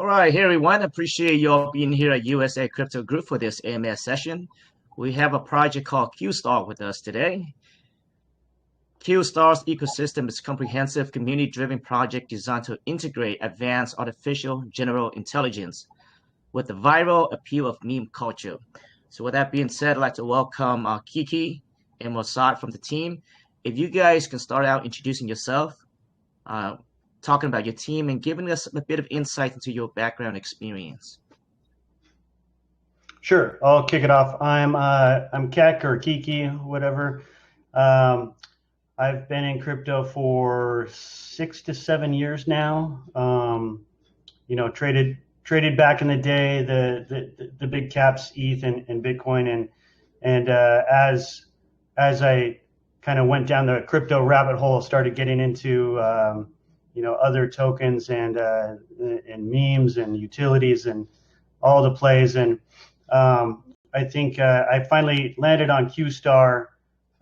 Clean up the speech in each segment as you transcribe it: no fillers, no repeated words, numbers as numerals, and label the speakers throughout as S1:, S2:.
S1: All right, hey everyone. Appreciate you all being here at USA Crypto Group for this AMS session. We have a project called QSTaR with us today. QSTaR's ecosystem is a comprehensive community-driven project designed to integrate advanced artificial general intelligence with the viral appeal of meme culture. So with that being said, I'd like to welcome Kiki and Mossad from the team. If you guys can start out introducing yourself, talking about your team and giving us a bit of insight into your background experience.
S2: Sure, I'll kick it off. I'm Kek or Kiki, whatever. I've been in crypto for 6 to 7 years now. Traded back in the day, the big caps, ETH and Bitcoin, and as I kind of went down the crypto rabbit hole, started getting into other tokens and memes and utilities and all the plays. And I think I finally landed on QSTaR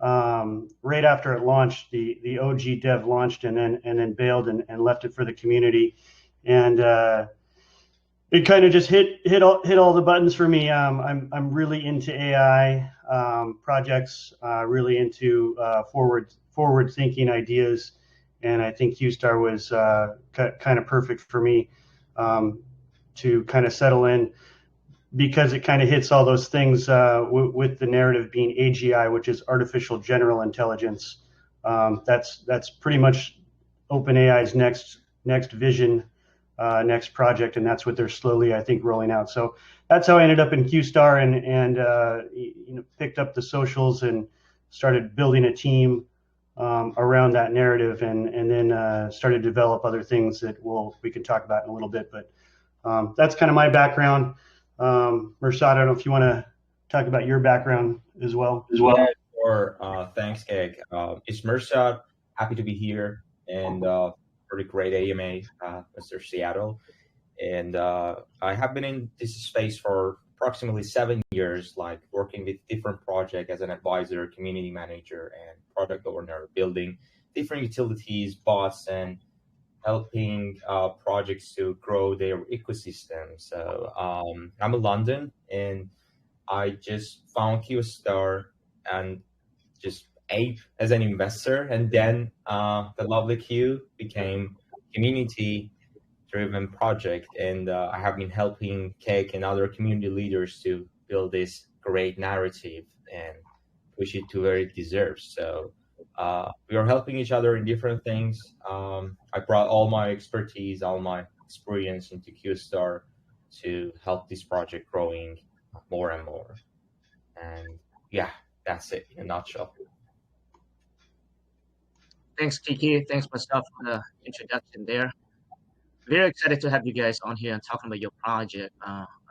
S2: right after it launched. The OG dev launched and then bailed and left it for the community. And it kind of just hit all the buttons for me. I'm really into AI projects, really into forward thinking ideas. And I think QSTaR was kind of perfect for me to kind of settle in, because it kind of hits all those things with the narrative being AGI, which is artificial general intelligence. That's pretty much OpenAI's next vision, next project, and that's what they're slowly, I think, rolling out. So that's how I ended up in QSTaR and picked up the socials and started building a team around that narrative, and then started to develop other things that we can talk about in a little bit. But that's kind of my background. Mirsad, I don't know if you want to talk about your background as well.
S3: Yeah, sure. Thanks, Keg. It's Mirsad. Happy to be here and for the great AMA, Mr. Seattle. And I have been in this space for approximately 7 years, like working with different projects as an advisor, community manager, and product owner, building different utilities, bots, and helping projects to grow their ecosystem. So I'm in London, and I just found QSTaR and just ape as an investor, and then the lovely Q became community-driven project, and I have been helping Cake and other community leaders to build this great narrative and push it to where it deserves. So we are helping each other in different things. I brought all my expertise, all my experience into QSTaR to help this project growing more and more. And yeah, that's it in a nutshell.
S1: Thanks, Kiki. Thanks, myself, for the introduction there. Very excited to have you guys on here and talking about your project.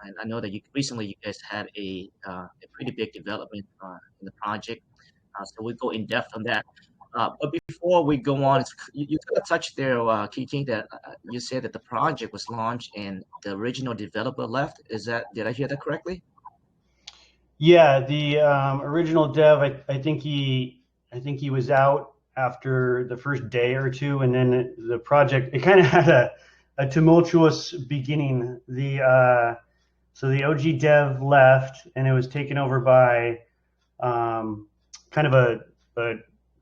S1: And I know that recently you guys had a pretty big development in the project. So we'll go in depth on that. But before we go on, you kind of touched there, Kiki, that you said that the project was launched and the original developer left. Did I hear that correctly?
S2: Yeah, the original dev, I think he was out after the first day or two, and then the project, it kind of had a tumultuous beginning. So the OG dev left, and it was taken over by kind of a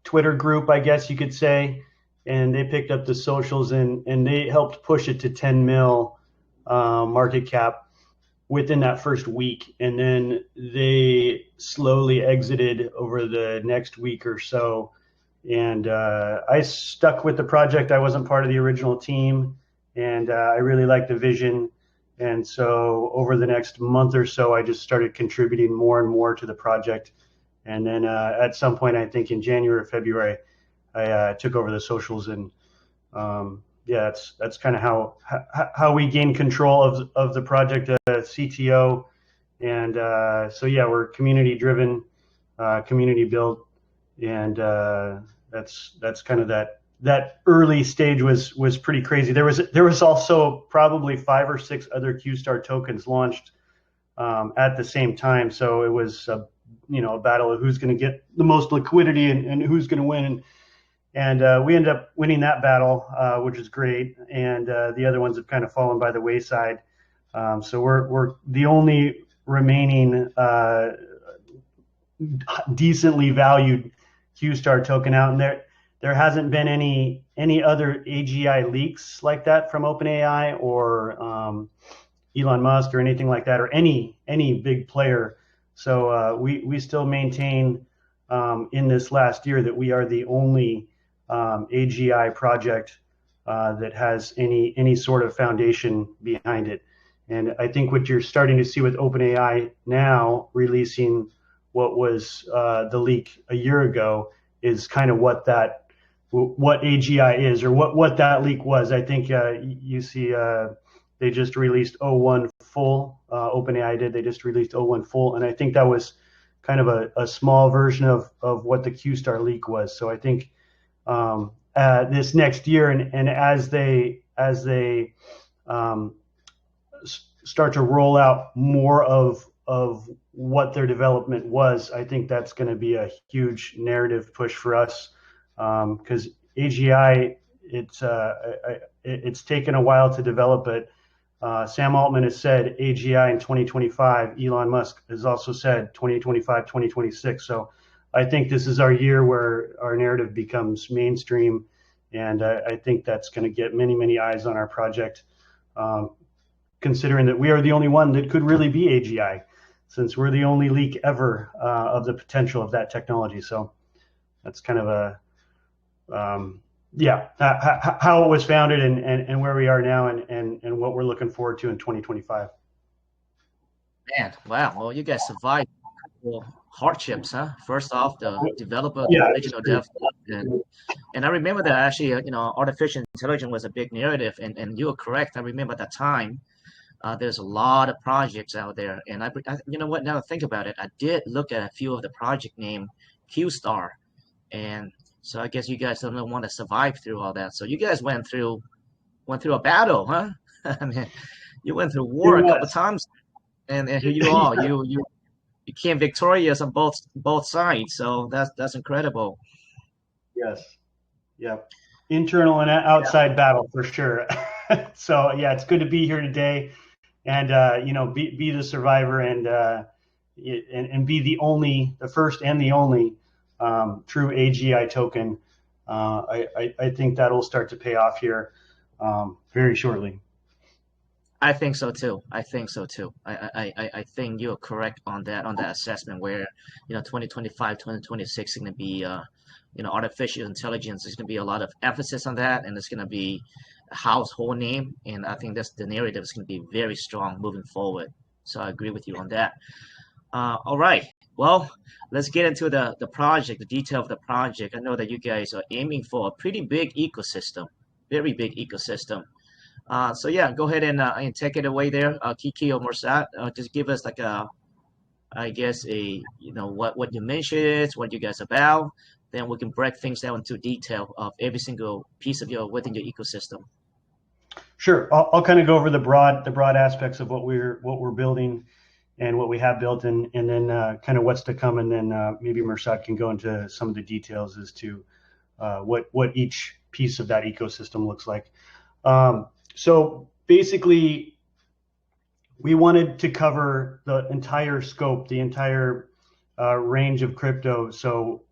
S2: Twitter group, I guess you could say, and they picked up the socials and they helped push it to 10 mil market cap within that first week, and then they slowly exited over the next week or so. And I stuck with the project. I wasn't part of the original team, and I really liked the vision. And so over the next month or so, I just started contributing more and more to the project. And then at some point, I think in January or February, I took over the socials. And yeah, that's kind of how we gained control of the project, CTO. And so yeah, we're community driven, community built, and that's kind of that early stage was pretty crazy. There was also probably 5 or 6 other QSTaR tokens launched at the same time. So it was a battle of who's going to get the most liquidity and who's going to win. And we ended up winning that battle, which is great. And the other ones have kind of fallen by the wayside. So we're the only remaining decently valued QSTaR token out, and there hasn't been any other AGI leaks like that from OpenAI or Elon Musk or anything like that, or any big player. So we still maintain in this last year that we are the only AGI project that has any sort of foundation behind it. And I think what you're starting to see with OpenAI now releasing what was the leak a year ago is kind of what AGI is, or what that leak was. I think you see they just released O1 full. OpenAI did. They just released O1 full, and I think that was kind of a small version of what the QSTaR leak was. So I think this next year, and as they start to roll out more of what their development was, I think that's going to be a huge narrative push for us, because AGI, it's taken a while to develop, but Sam Altman has said AGI in 2025. Elon Musk has also said 2025, 2026. So I think this is our year where our narrative becomes mainstream, and I think that's going to get many eyes on our project, considering that we are the only one that could really be AGI, since we're the only leak ever of the potential of that technology. So that's kind of how it was founded and where we are now, and what we're looking forward to in 2025.
S1: Man, wow. Well, you guys survived hardships, huh? First off, the developer, the original dev, and I remember that actually, artificial intelligence was a big narrative, and you were correct. I remember at that time. There's a lot of projects out there, and I you know what? Now to think about it, I did look at a few of the project named QSTaR, and so I guess you guys don't want to survive through all that. So you guys went through a battle, huh? I mean, you went through war a couple times, and here you are. You came victorious on both sides. So that's incredible.
S2: Yes. Yep. Internal and outside battle for sure. So yeah, it's good to be here today, and be the survivor, and be the first and the only true AGI token. I think that'll start to pay off here very shortly.
S1: I think so too. I think you're correct on that assessment, where 2025, 2026 is going to be artificial intelligence is going to be a lot of emphasis on that, and it's going to be a household name, and I think that's the narrative is going to be very strong moving forward. So I agree with you on that. All right, well, let's get into the project, the detail of the project. I know that you guys are aiming for a pretty big ecosystem, very big ecosystem. So yeah, go ahead and take it away there, Kiki or Morsat. Just give us like what your mission is, what you guys about. Then we can break things down into detail of every single piece of within your ecosystem.
S2: Sure, I'll kind of go over the broad aspects of what we're building and what we have built, and then kind of what's to come, and then maybe Morsat can go into some of the details as to what each piece of that ecosystem looks like. So basically, we wanted to cover the entire scope, the entire range of crypto, so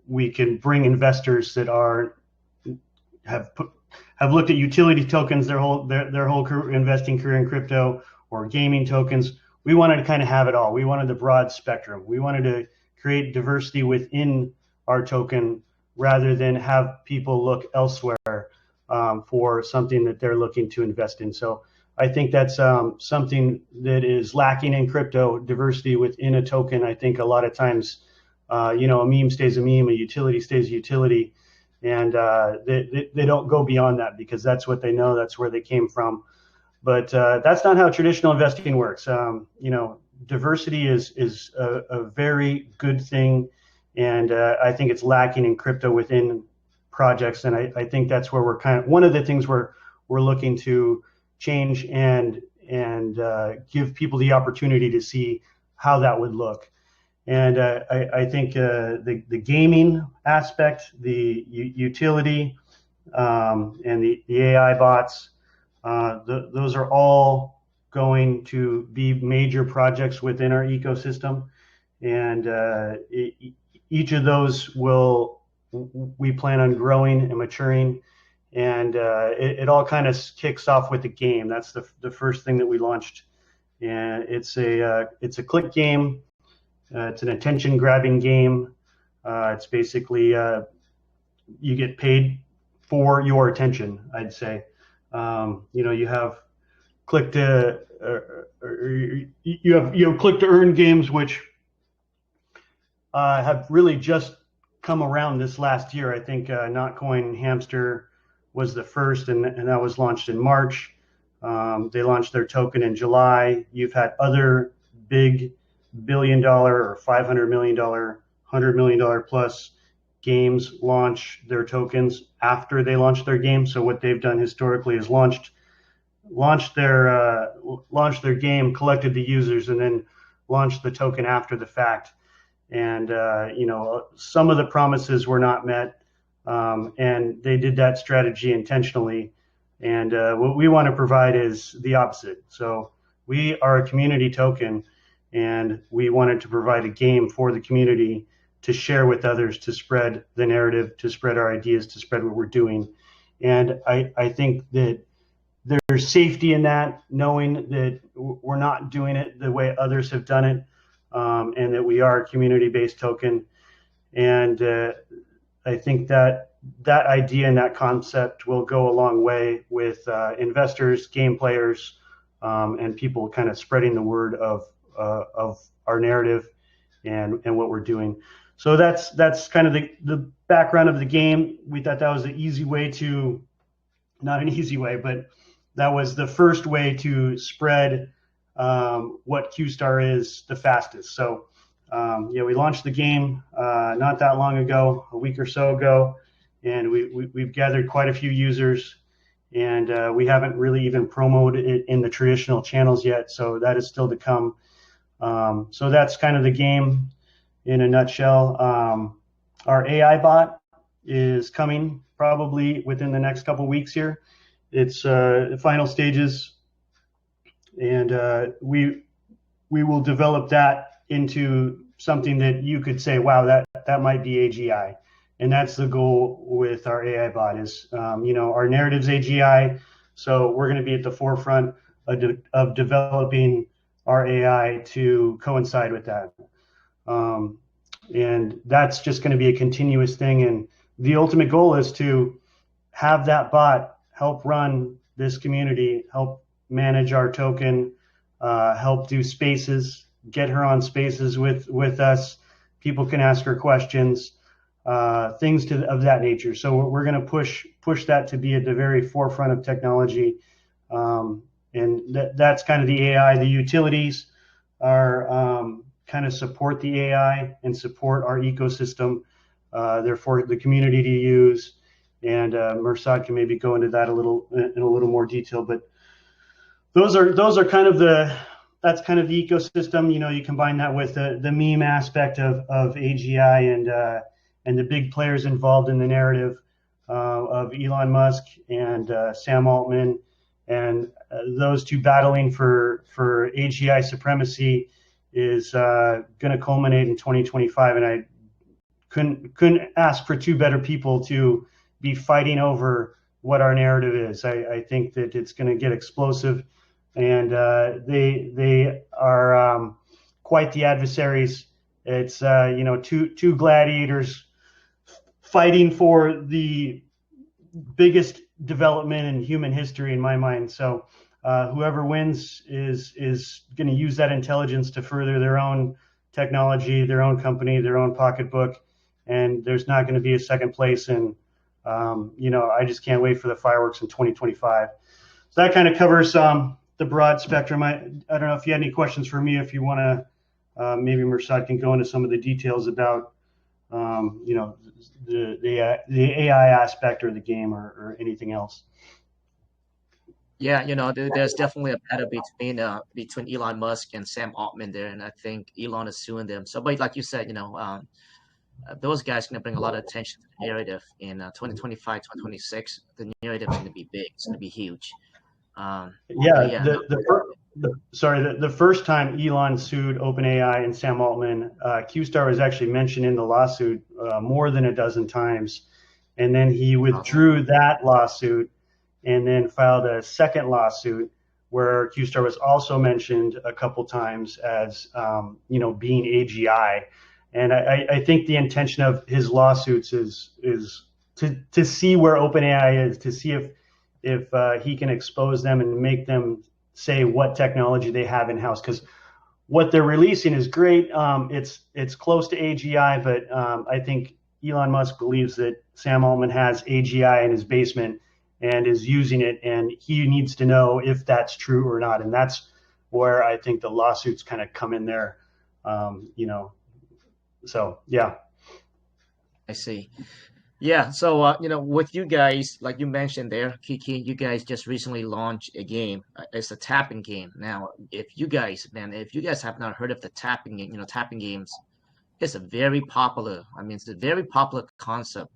S2: we can bring investors that have looked at utility tokens their whole investing career in crypto, or gaming tokens. We wanted to kind of have it all. We wanted the broad spectrum. We wanted to create diversity within our token, rather than have people look elsewhere for something that they're looking to invest in. So I think that's something that is lacking in crypto, diversity within a token. I think a lot of times, a meme stays a meme, a utility stays a utility, and they don't go beyond that, because that's what they know, that's where they came from. But that's not how traditional investing works. Diversity is a very good thing, and I think it's lacking in crypto within projects, and I think that's where we're kind of one of the things we're looking to change and give people the opportunity to see how that would look. And I think the gaming aspect, the utility, and the AI bots, those are all going to be major projects within our ecosystem. And each of those we plan on growing and maturing. And it all kind of kicks off with the game. That's the first thing that we launched. And it's a click game. It's an attention grabbing game. It's basically you get paid for your attention, I'd say. You have click to you have click to earn games, which have really just come around this last year. I think Notcoin Hamster was the first, and that was launched in March. They launched their token in July. You've had other big $1 billion or $500 million, $100 million plus games launch their tokens after they launch their game. So what they've done historically is launched their game, collected the users, and then launched the token after the fact. And some of the promises were not met, and they did that strategy intentionally. And what we want to provide is the opposite. So we are a community token, and we wanted to provide a game for the community to share with others, to spread the narrative, to spread our ideas, to spread what we're doing. And I think that there's safety in that, knowing that we're not doing it the way others have done it, and that we are a community-based token. And I think that idea and that concept will go a long way with investors, game players, and people kind of spreading the word of our narrative and what we're doing. So that's kind of the background of the game. We thought that was an easy way to, not an easy way, but that was the first way to spread what QSTaR is the fastest. So we launched the game not that long ago, a week or so ago, and we've gathered quite a few users, and we haven't really even promoted it in the traditional channels yet. So that is still to come. So that's kind of the game in a nutshell. Our AI bot is coming probably within the next couple weeks here. It's the final stages, and we will develop that into something that you could say, wow, that might be AGI. And that's the goal with our AI bot is, our narrative's AGI. So we're going to be at the forefront of developing our AI to coincide with that. And that's just going to be a continuous thing. And the ultimate goal is to have that bot help run this community, help manage our token, help do spaces, get her on spaces with us. People can ask her questions, things of that nature. So we're going to push that to be at the very forefront of technology. And that's kind of the AI. The utilities are kind of support the AI and support our ecosystem. They're for the community to use. And Mirsad can maybe go into that in a little more detail. But those are kind of that's kind of the ecosystem. You combine that with the meme aspect of AGI and the big players involved in the narrative of Elon Musk and Sam Altman, and those two battling for AGI supremacy is going to culminate in 2025. And I couldn't ask for two better people to be fighting over what our narrative is. I think that it's going to get explosive, and they are quite the adversaries. It's two gladiators fighting for the biggest development in human history in my mind. So whoever wins is going to use that intelligence to further their own technology, their own company, their own pocketbook, and there's not going to be a second place. And I just can't wait for the fireworks in 2025. So that kind of covers the broad spectrum. I don't know if you had any questions for me. If you want to, maybe Mirsad can go into some of the details about the AI aspect or the game or anything else.
S1: Yeah, there's definitely a battle between Elon Musk and Sam Altman there, and I think Elon is suing them. So, but like you said, those guys going to bring a lot of attention to the narrative in 2025, 2026. The narrative is going to be big. It's going to be huge. But
S2: Yeah,
S1: yeah, no,
S2: the first time Elon sued OpenAI and Sam Altman, QSTaR was actually mentioned in the lawsuit more than a dozen times, and then he withdrew that lawsuit and then filed a second lawsuit where QSTaR was also mentioned a couple times as being AGI, and I think the intention of his lawsuits is to see where OpenAI is, to see if he can expose them and make them say what technology they have in house, because what they're releasing is great. It's close to AGI, but I think Elon Musk believes that Sam Altman has AGI in his basement and is using it, and he needs to know if that's true or not. And that's where I think the lawsuits kind of come in there. So yeah.
S1: I see. Yeah, so with you guys, like you mentioned there, Kiki, you guys just recently launched a game. It's a tapping game. Now, if you guys have not heard of the tapping game, tapping games, it's a very popular. I mean, it's a very popular concept.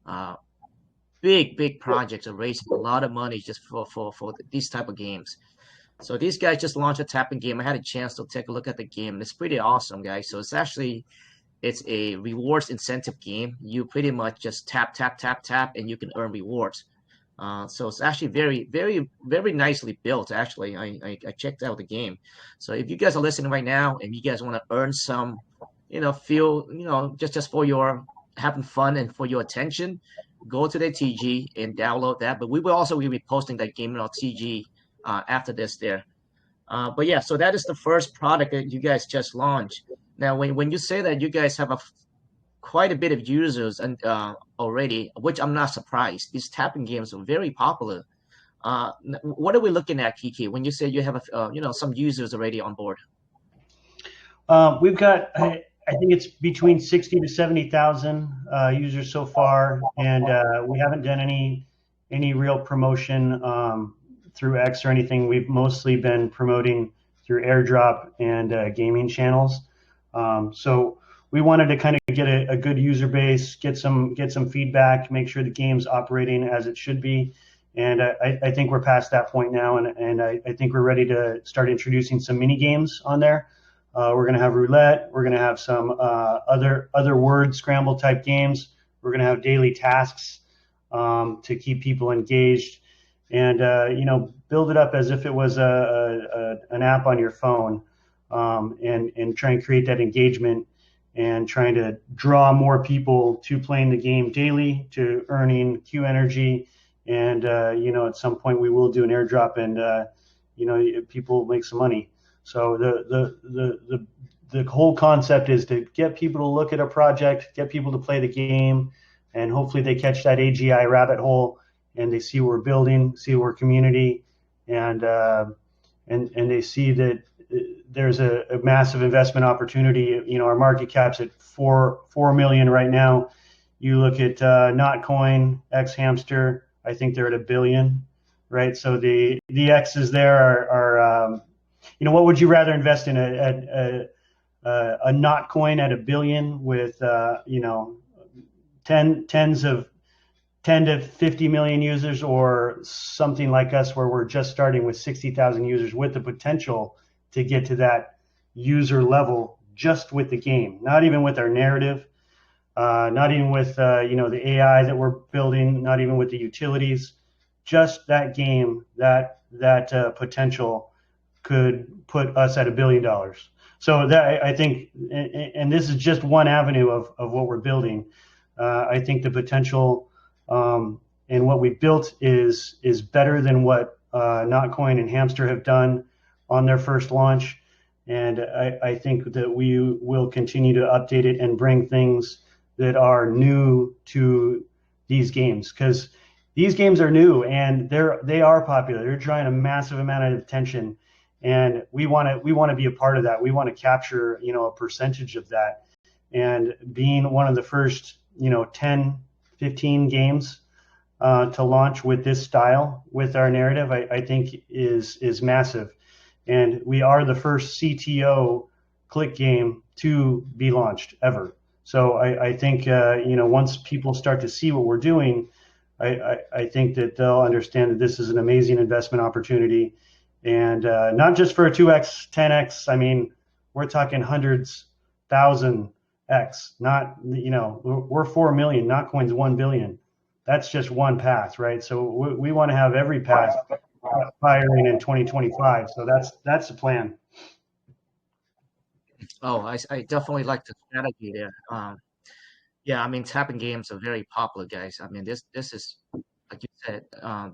S1: Uh, big projects are raising a lot of money just for these type of games. So these guys just launched a tapping game. I had a chance to take a look at the game, and it's pretty awesome, guys. So it's a rewards incentive game. You pretty much just tap, tap, tap, tap, and you can earn rewards. So it's actually very, very, very nicely built. Actually, I checked out the game. So if you guys are listening right now and you guys want to earn some, just for your having fun and for your attention, go to the TG and download that. But we will also be posting that game in our TG after this there. But yeah, so that is the first product that you guys just launched. Now, when you say that you guys have quite a bit of users and already, which I'm not surprised. These tapping games are very popular. What are we looking at, Kiki? When you say you have some users already on board?
S2: We've got, I think it's between 60 to 70,000 users so far, and we haven't done any real promotion through X or anything. We've mostly been promoting through airdrop and gaming channels. So we wanted to kind of get a good user base, get some feedback, make sure the game's operating as it should be. And I think we're past that point now, and I think we're ready to start introducing some mini games on there. We're going to have roulette. We're going to have some other word scramble type games. We're going to have daily tasks to keep people engaged, and build it up as if it was an app on your phone, and try and create that engagement and trying to draw more people to playing the game daily, to earning Q energy, and at some point we will do an airdrop, and people make some money. So the whole concept is to get people to look at a project, get people to play the game, and hopefully they catch that AGI rabbit hole and they see we're building, see we're community, and they see that there's a massive investment opportunity. Our market cap's at 4 million right now. You look at Notcoin, X Hamster, I think they're at $1 billion, right? So the X's there are what would you rather invest in, a Notcoin at $1 billion with 10 to 50 million users, or something like us where we're just starting with 60,000 users with the potential to get to that user level just with the game, not even with our narrative, not even with the AI that we're building, not even with the utilities, just that game, that potential could put us at $1 billion. So that, I think, and this is just one avenue of what we're building. I think the potential and what we built is better than what Notcoin and Hamster have done on their first launch. And I think that we will continue to update it and bring things that are new to these games, because these games are new and they are popular. They're drawing a massive amount of attention, and we want to be a part of that. We want to capture a percentage of that, and being one of the first 10, 15 games to launch with this style with our narrative, I think is massive. And we are the first CTO click game to be launched ever. So I think once people start to see what we're doing, I think that they'll understand that this is an amazing investment opportunity, and not just for a 2x, 10x. I mean, we're talking hundreds, thousand x. Not we're 4 million, not coins 1 billion. That's just one path, right? So we want to have every path firing in 2025. So that's the plan.
S1: Oh, I definitely like the strategy there. Yeah, I mean, tapping games are very popular, guys. I mean, this is like you said,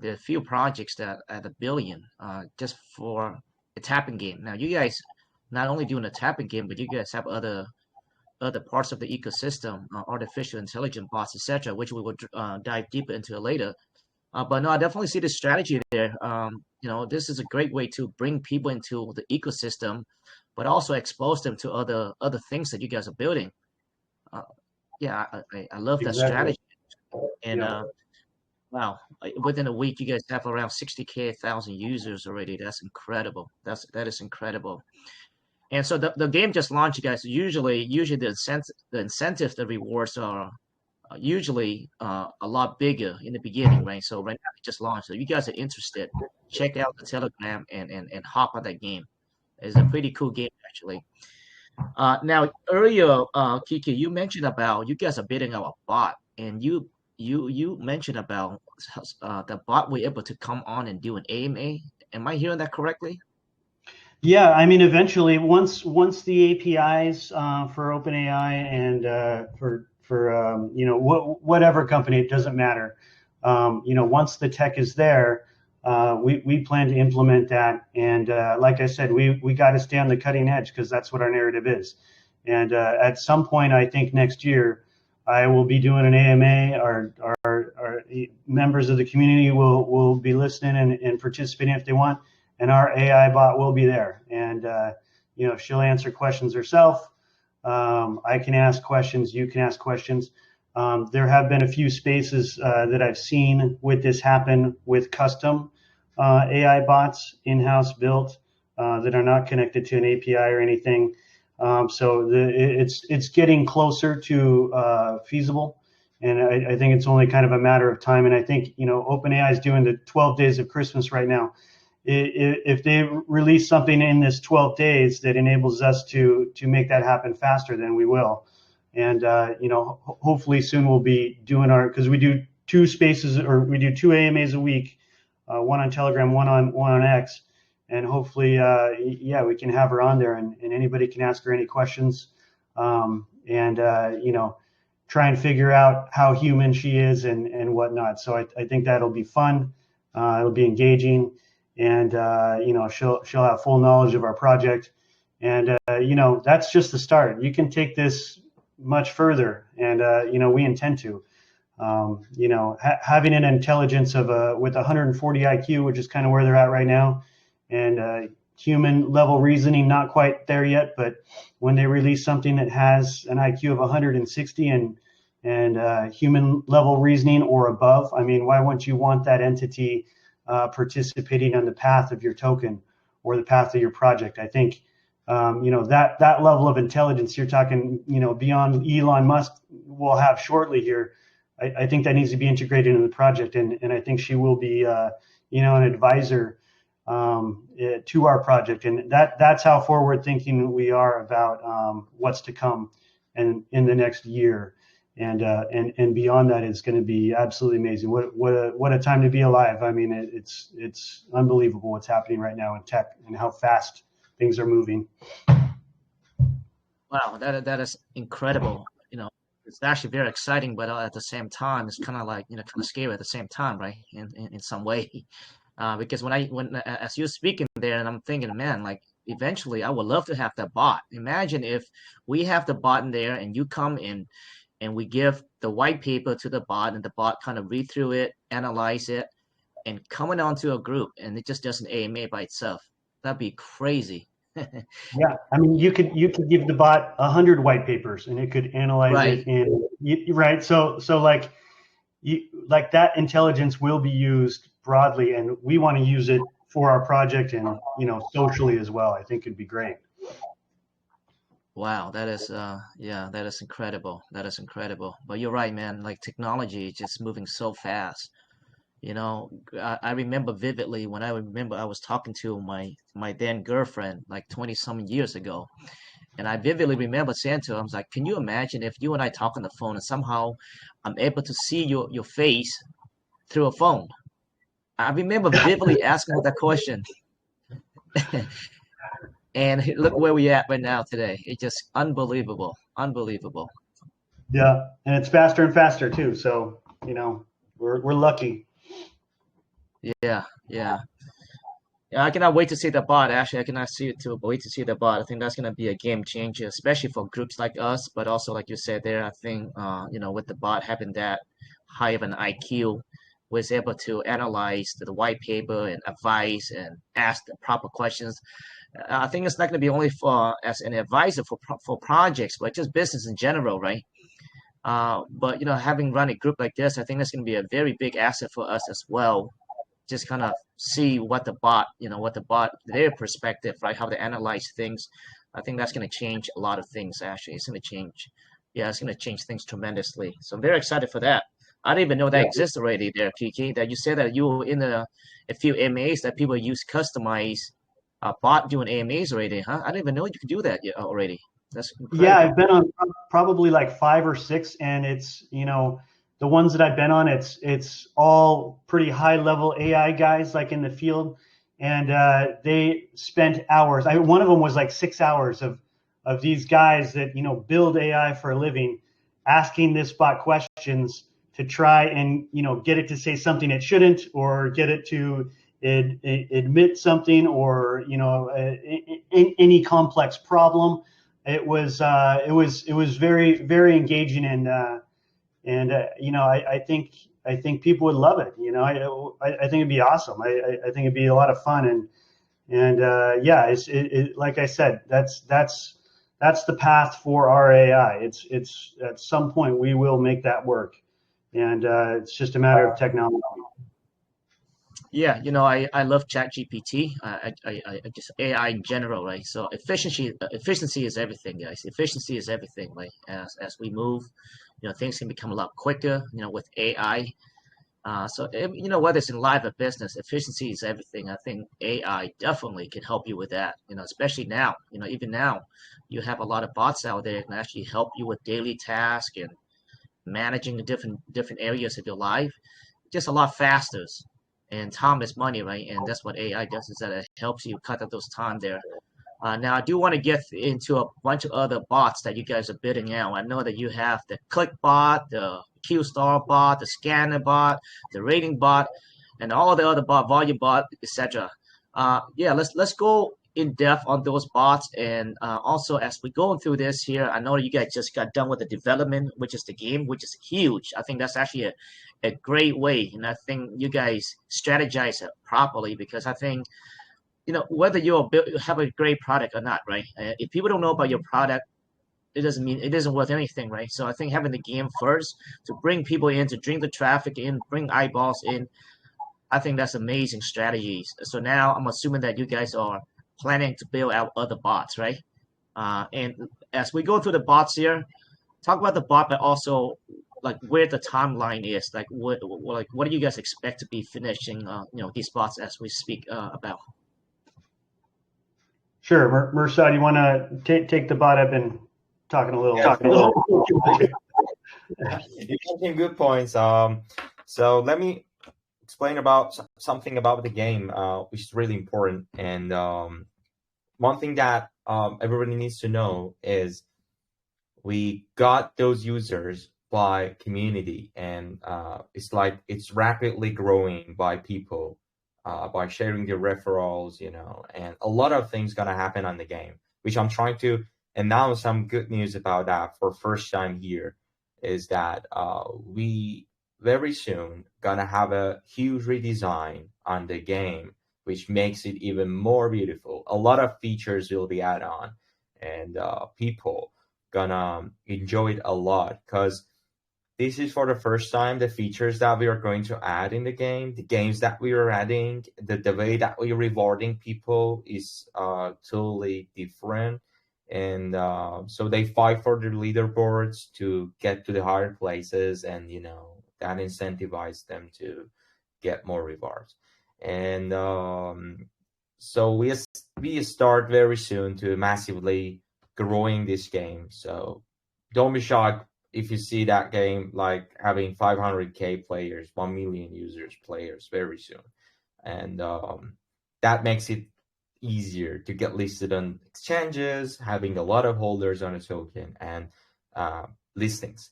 S1: there are a few projects that at 1 billion just for a tapping game. Now, you guys not only doing a tapping game, but you guys have other parts of the ecosystem, artificial intelligence bots, etc., which we will dive deeper into later. But no, I definitely see the strategy there. This is a great way to bring people into the ecosystem, but also expose them to other things that you guys are building. Uh, yeah, I love that
S2: Exactly.
S1: strategy. And
S2: Yeah.
S1: wow, within a week, you guys have around 60,000 users already. That's incredible. That is incredible. And so the game just launched, you guys. Usually the incentives, the rewards are usually a lot bigger in the beginning, right? So right now it just launched. So if you guys are interested, check out the Telegram and hop on that game. It's a pretty cool game actually. Now earlier, Kiki, you mentioned about you guys are building out a bot, and you mentioned about the bot were able to come on and do an AMA. Am I hearing that correctly?
S2: Yeah, I mean, eventually, once the APIs for OpenAI and for whatever company, it doesn't matter. Once the tech is there, we plan to implement that. And like I said, we got to stay on the cutting edge because that's what our narrative is. And at some point, I think next year, I will be doing an AMA. Our members of the community will be listening and participating if they want, and our AI bot will be there. And she'll answer questions herself. I can ask questions. You can ask questions. There have been a few spaces that I've seen with this happen with custom AI bots in-house built that are not connected to an API or anything. So it's getting closer to feasible, and I think it's only kind of a matter of time. And I think OpenAI is doing the 12 days of Christmas right now. If they release something in this 12 days that enables us to make that happen faster, then we will. And hopefully soon we'll be doing because we do two spaces, or we do 2 AMAs a week, one on Telegram, one on X. And hopefully, we can have her on there, and anybody can ask her any questions, and try and figure out how human she is and whatnot. So I think that'll be fun. It'll be engaging, and she'll have full knowledge of our project. And that's just the start. You can take this much further, and we intend to. Having an intelligence with 140 IQ, which is kind of where they're at right now, and human level reasoning, not quite there yet, but when they release something that has an IQ of 160 and human level reasoning or above, I mean, why wouldn't you want that entity participating on the path of your token or the path of your project? I think that level of intelligence you're talking, beyond Elon Musk will have shortly here. I think that needs to be integrated in the project, and I think she will be an advisor to our project, and that's how forward thinking we are about what's to come and in the next year, and beyond that. It's going to be absolutely amazing. What a time to be alive. I mean, it's unbelievable what's happening right now in tech and how fast things are moving.
S1: Wow, that is incredible. It's actually very exciting, but at the same time, it's kind of like kind of scary at the same time, right? In some way. Because as you're speaking there, and I'm thinking, man, like eventually I would love to have that bot. Imagine if we have the bot in there and you come in and we give the white paper to the bot and the bot kind of read through it, analyze it, and coming onto a group and it just does an AMA by itself. That'd be crazy.
S2: Yeah, I mean, you could give the bot 100 white papers and it could analyze
S1: Right.
S2: it right. So like, like that intelligence will be used broadly, and we want to use it for our project and socially as well. I think it'd be great.
S1: Wow, that is yeah, that is incredible. That is incredible. But you're right, man. Like technology is just moving so fast. I remember vividly when I was talking to my then girlfriend like 20 some years ago, and I vividly remember saying to her, I was like, "Can you imagine if you and I talk on the phone and somehow I'm able to see your face through a phone?" I remember vividly asking her that question. And look where we at right now today. It's just unbelievable, unbelievable.
S2: Yeah, and it's faster and faster too. So we're lucky.
S1: Yeah, yeah. Yeah, I cannot wait to see the bot. Actually, I cannot wait to see the bot. I think that's gonna be a game changer, especially for groups like us. But also, like you said there, I think with the bot having that high of an IQ, was able to analyze the white paper and advise and ask the proper questions. I think it's not gonna be only for as an advisor for projects, but just business in general, right? But having run a group like this, I think that's gonna be a very big asset for us as well, just kind of see their perspective, right? How they analyze things. I think that's going to change a lot of things. Actually, it's going to change things tremendously. So I'm very excited for that. I didn't even know that
S2: Yeah.
S1: exists already there, Kiki. That you said that you were in a few AMAs that people use customized bot doing AMAs already, huh? I didn't even know you could do that yet already. That's
S2: Yeah,
S1: incredible.
S2: I've been on probably like 5 or 6, and it's the ones that I've been on, it's all pretty high level AI guys like in the field, and they spent hours. One of them was like 6 hours of these guys that build AI for a living, asking this bot questions to try and get it to say something it shouldn't, or get it to admit something, or any complex problem. It was very, very engaging, and I think people would love it. I think it'd be awesome. I think it'd be a lot of fun, and yeah, like I said, that's the path for our AI. It's at some point we will make that work, and it's just a matter of technology.
S1: Yeah, I love ChatGPT. I just AI in general, right? So efficiency is everything, guys. Efficiency is everything, right? As we move, things can become a lot quicker, with AI. Whether it's in life or business, efficiency is everything. I think AI definitely can help you with that. Especially now. Even now, you have a lot of bots out there that can actually help you with daily tasks and managing the different areas of your life just a lot faster. And time is money, right? And that's what AI does, is that it helps you cut out those time there. Now, I do want to get into a bunch of other bots that you guys are bidding out. I know that you have the Click bot, the QSTaR bot, the Scanner bot, the Rating bot, and all the other bot, Volume bot, etc. Yeah, let's go in depth on those bots, and also as we're going through this here, I know that you guys just got done with the development, which is the game, which is huge. I think that's actually a great way, and I think you guys strategize it properly, because I think whether you have a great product or not, right? If people don't know about your product, it doesn't mean it isn't worth anything, right? So I think having the game first to bring people in, to bring the traffic in, bring eyeballs in, I think that's amazing strategies. So now I'm assuming that you guys are planning to build out other bots, right? And as we go through the bots here, talk about the bot, but also like where the timeline is. Like what do you guys expect to be finishing? These bots as we speak about.
S2: Sure, Mirsad, you want to take the bot? I've been talking a little.
S3: You're making good points. So let me explain about something about the game, which is really important. And one thing that everybody needs to know is we got those users by community, and it's rapidly growing by people, by sharing their referrals, and a lot of things gonna happen on the game, which I'm trying to announce some good news about that for first time here, is that we very soon gonna have a huge redesign on the game, which makes it even more beautiful. A lot of features will be added on, and people gonna enjoy it a lot, because this is for the first time the features that we are going to add in the game, the games that we are adding, the way that we're rewarding people is totally different. And so they fight for the leaderboards to get to the higher places, and that incentivizes them to get more rewards. And so we start very soon to massively growing this game. So don't be shocked if you see that game like having 500K players, 1 million players very soon. And that makes it easier to get listed on exchanges, having a lot of holders on a token, and listings.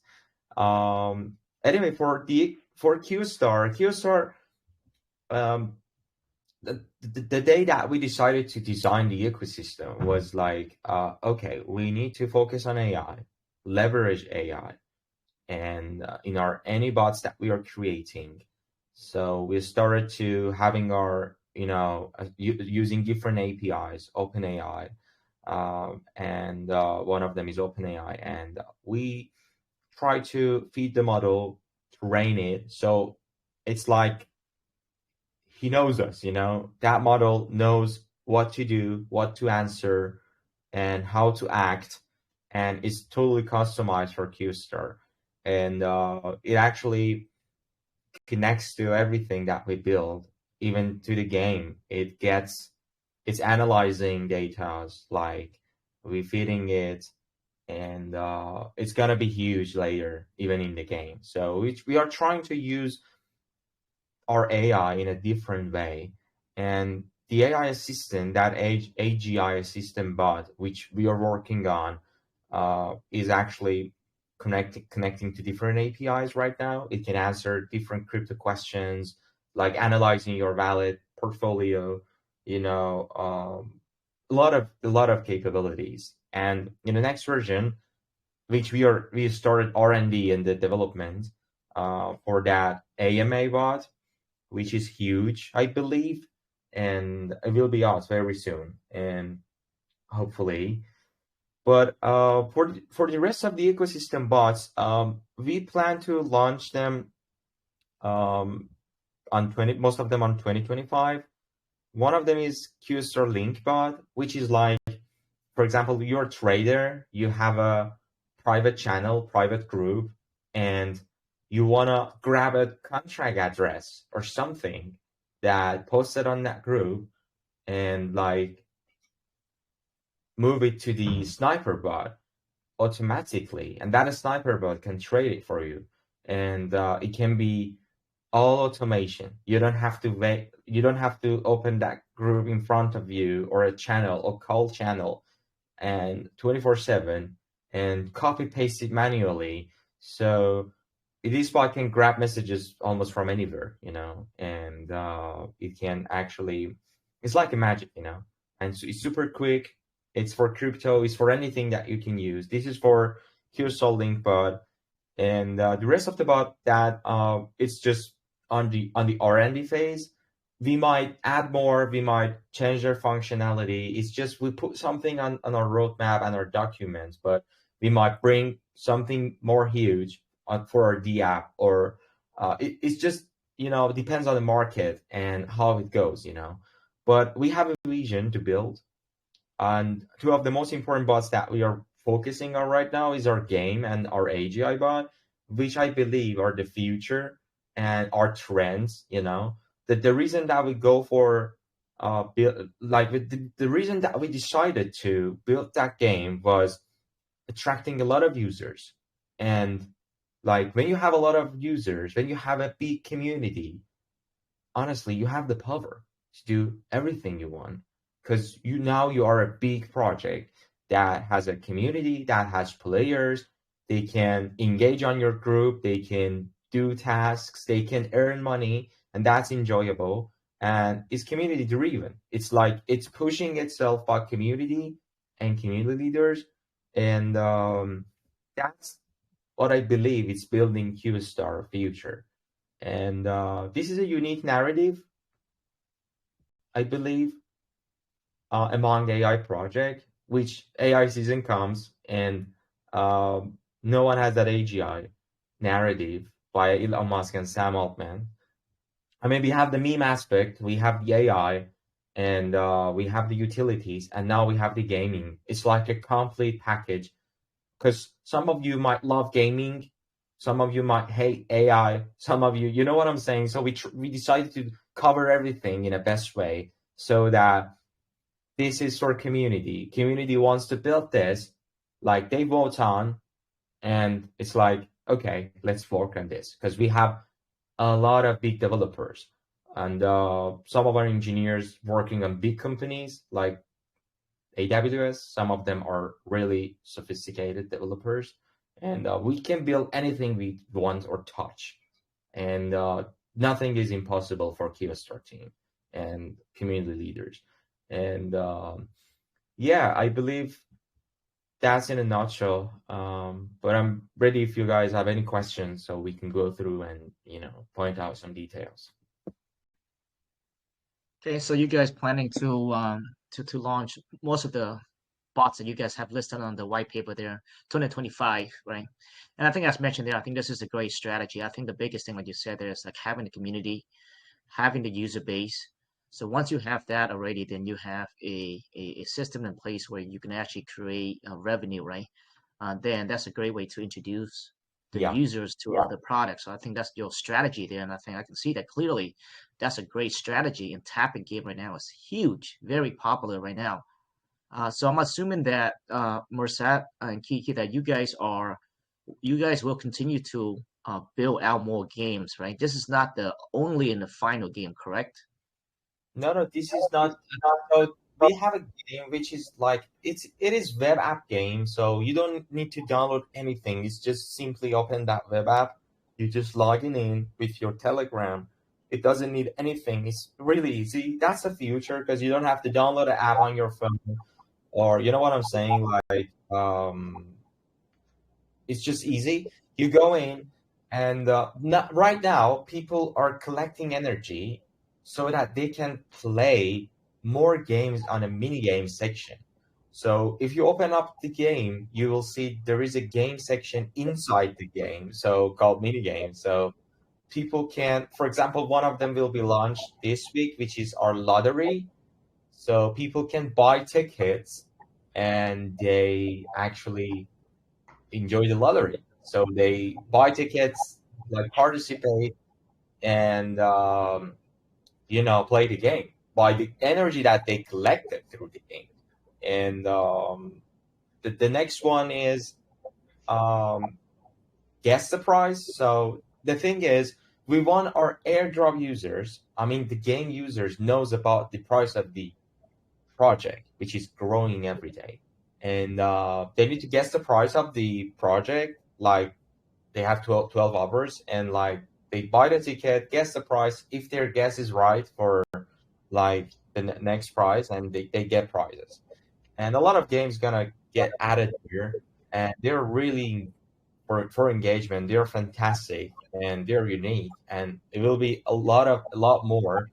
S3: Anyway, for QSTaR, the day that we decided to design the ecosystem was like, okay, we need to focus on AI, leverage AI, and in our any bots that we are creating. So we started to having our, using different APIs, OpenAI, and one of them is OpenAI, and we try to feed the model, train it. So it's like he knows us, that model knows what to do, what to answer, and how to act, and it's totally customized for QSTaR. And it actually connects to everything that we build, even to the game. It's analyzing data, like we feeding it, and it's gonna be huge later, even in the game. So we are trying to use our AI in a different way. And the AI assistant, that AGI assistant bot, which we are working on, is actually connecting to different APIs right now. It can answer different crypto questions, like analyzing your wallet portfolio, a lot of capabilities. And in the next version, which we started R&D in the development for that AMA bot, which is huge, I believe, and it will be out very soon, and hopefully. But for the rest of the ecosystem bots, we plan to launch them most of them on 2025. One of them is QSTaRLINK bot, which is like, for example, you're a trader, you have a private channel, private group, and you want to grab a contract address or something that posted on that group and like move it to the sniper bot automatically, and that sniper bot can trade it for you. And it can be all automation. You don't have to wait. You don't have to open that group in front of you or a channel or call channel and 24/7 and copy paste it manually. So this bot can grab messages almost from anywhere, and it can actually, it's like a magic, and so it's super quick. It's for crypto. It's for anything that you can use. This is for QSTaRLINK bot, and the rest of the bot that it's just on the R&D phase. We might add more. We might change their functionality. It's just we put something on our roadmap and our documents, but we might bring something more huge for our D app, or it's just depends on the market and how it goes. But we have a vision to build. And two of the most important bots that we are focusing on right now is our game and our AGI bot, which I believe are the future and our trends. That the reason that we go for the reason that we decided to build that game was attracting a lot of users. And like when you have a lot of users, when you have a big community, honestly, you have the power to do everything you want, because you are a big project that has a community, that has players. They can engage on your group, they can do tasks, they can earn money, and that's enjoyable. And it's community driven. It's like it's pushing itself by community and community leaders. And that's what I believe is building QSTaR future. And this is a unique narrative, I believe, among the AI project, which AI season comes and no one has that AGI. narrative by Elon Musk and Sam Altman. I mean, we have the meme aspect, we have the AI, and we have the utilities, and now we have the gaming. It's like a complete package. Because some of you might love gaming, some of you might hate AI, some of you, you know what I'm saying? So we decided to cover everything in a best way so that this is for community. Community wants to build this, like they vote on, and it's like, okay, let's work on this. Because we have a lot of big developers and some of our engineers working on big companies like AWS. Some of them are really sophisticated developers, and we can build anything we want or touch. And nothing is impossible for QSTaR team and community leaders. And yeah, I believe that's in a nutshell. But I'm ready if you guys have any questions, so we can go through and point out some details.
S1: Okay, so you guys planning to launch most of the bots that you guys have listed on the white paper there, 2025, right? And I think as mentioned there, I think this is a great strategy. I think the biggest thing, like you said, there is like having the community, having the user base. So once you have that already, then you have a system in place where you can actually create revenue, right? Then that's a great way to introduce the
S3: Yeah.
S1: users to other products. So I think that's your strategy there, and I think I can see that clearly. That's a great strategy. And tapping game right now is huge, very popular right now. So I'm assuming that Mursat and Kiki, that you guys will continue to build out more games, right? This is not the only in the final game, correct?
S3: No, this is not. So we have a game which is like it is web app game, so you don't need to download anything. It's just simply open that web app. You just logging in with your Telegram. It doesn't need anything. It's really easy. That's the future because you don't have to download an app on your phone, or you know what I'm saying? Like it's just easy. You go in, and not, right now people are collecting energy so that they can play more games on a mini game section. So if you open up the game, you will see there is a game section inside the game, so called mini game. So people can, for example, one of them will be launched this week, which is our lottery. So people can buy tickets and they actually enjoy the lottery. So they buy tickets, like participate, and play the game by the energy that they collected through the game. And the next one is guess the prize. So the thing is, we want our airdrop users, I mean the game users, knows about the price of the project, which is growing every day. And they need to guess the price of the project. Like they have 12 hours, and like they buy the ticket, guess the price. If their guess is right for like the next prize, and they get prizes. And a lot of games gonna get added here, and they're really for engagement. They're fantastic and they're unique, and it will be a lot more.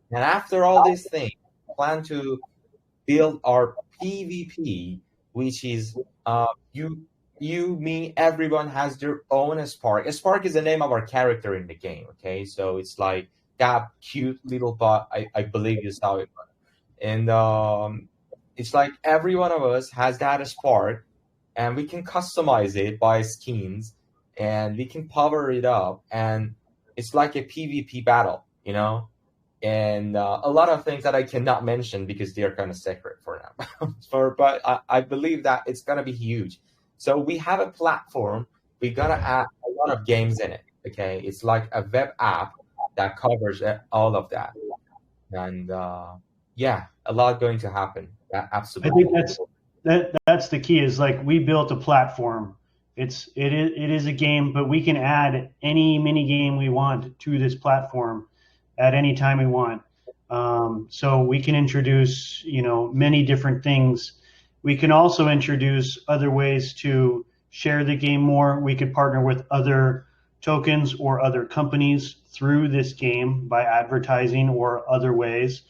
S3: And after all these things, plan to build our PvP, which is me, everyone has their own Spark. Spark is the name of our character in the game. Okay, so it's like that cute little bot. I believe you saw it, and it's like every one of us has that Spark, and we can customize it by skins, and we can power it up, and it's like a PvP battle, and a lot of things that I cannot mention because they are kind of secret for now. But I believe that it's gonna be huge. So we have a platform. We're gonna add a lot of games in it. Okay, it's like a web app that covers all of that, and yeah, a lot going to happen.
S2: I
S3: Absolutely.
S2: think that's the key. Is like we built a platform. It is a game, but we can add any mini game we want to this platform at any time we want. So we can introduce, many different things. We can also introduce other ways to share the game more. We could partner with other tokens or other companies through this game by advertising or other ways.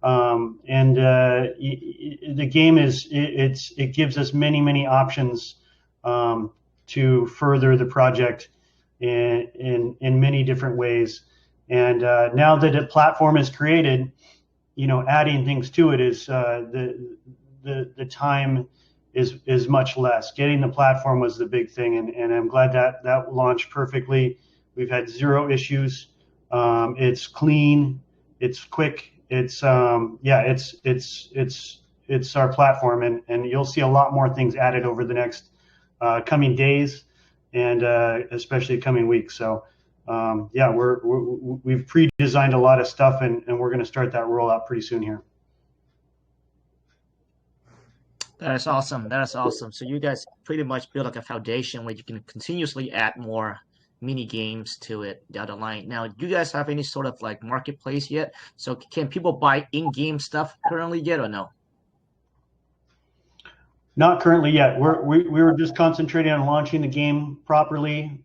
S2: And the game it gives us many options to further the project in many different ways. And now that a platform is created, adding things to it is the time is much less. Getting the platform was the big thing, and I'm glad that launched perfectly. We've had zero issues. It's clean, it's quick, it's it's our platform, and you'll see a lot more things added over the next coming days, and especially coming weeks. So we've pre-designed a lot of stuff, and we're going to start that rollout pretty soon here.
S1: That is awesome. That is awesome. So you guys pretty much build like a foundation where you can continuously add more mini games to it down the line. Now, do you guys have any sort of like marketplace yet? So can people buy in-game stuff currently yet or no?
S2: Not currently yet. We were just concentrating on launching the game properly.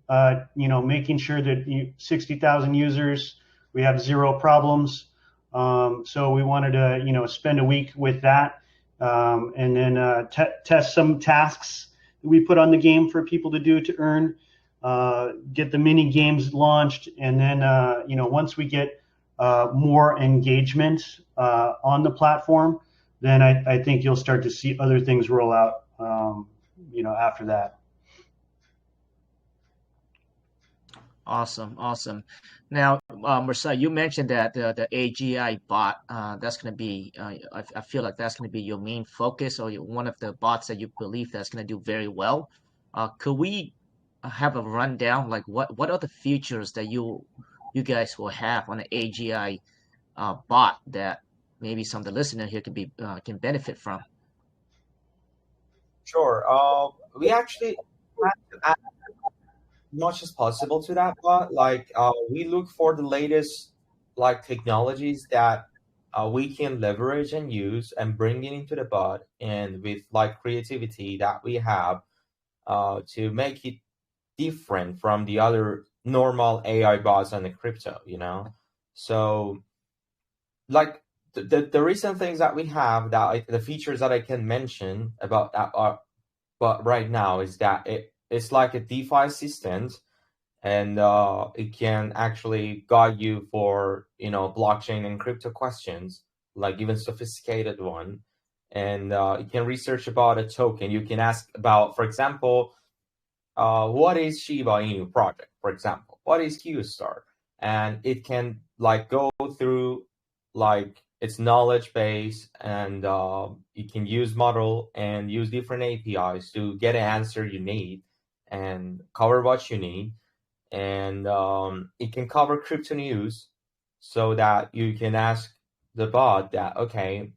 S2: Making sure that 60,000 users, we have zero problems. So we wanted to spend a week with that, and then test some tasks that we put on the game for people to do to earn. Get the mini games launched, and then once we get more engagement on the platform, then I think you'll start to see other things roll out, after that.
S1: Awesome, awesome. Now, Marcel, you mentioned that the AGI bot, that's going to be, I feel like that's going to be your main focus, or one of the bots that you believe that's going to do very well. Could we have a rundown, like what are the features that you guys will have on the AGI bot that maybe some of the listeners here can benefit from?
S3: Sure. We actually try to add as much as possible to that bot. Like, we look for the latest like technologies that we can leverage and use and bring it into the bot, and with like creativity that we have to make it different from the other normal AI bots on the crypto. So like the recent things that we have, the features that I can mention about that are, but right now, is that it's like a DeFi assistant, and it can actually guide you for blockchain and crypto questions, like even sophisticated one, and you can research about a token. You can ask about, for example, what is Shiba Inu project, for example, what is QSTaR, and it can like go through like its knowledge base, and you can use model and use different APIs to get an answer you need and cover what you need. And it can cover crypto news, so that you can ask the bot that, okay,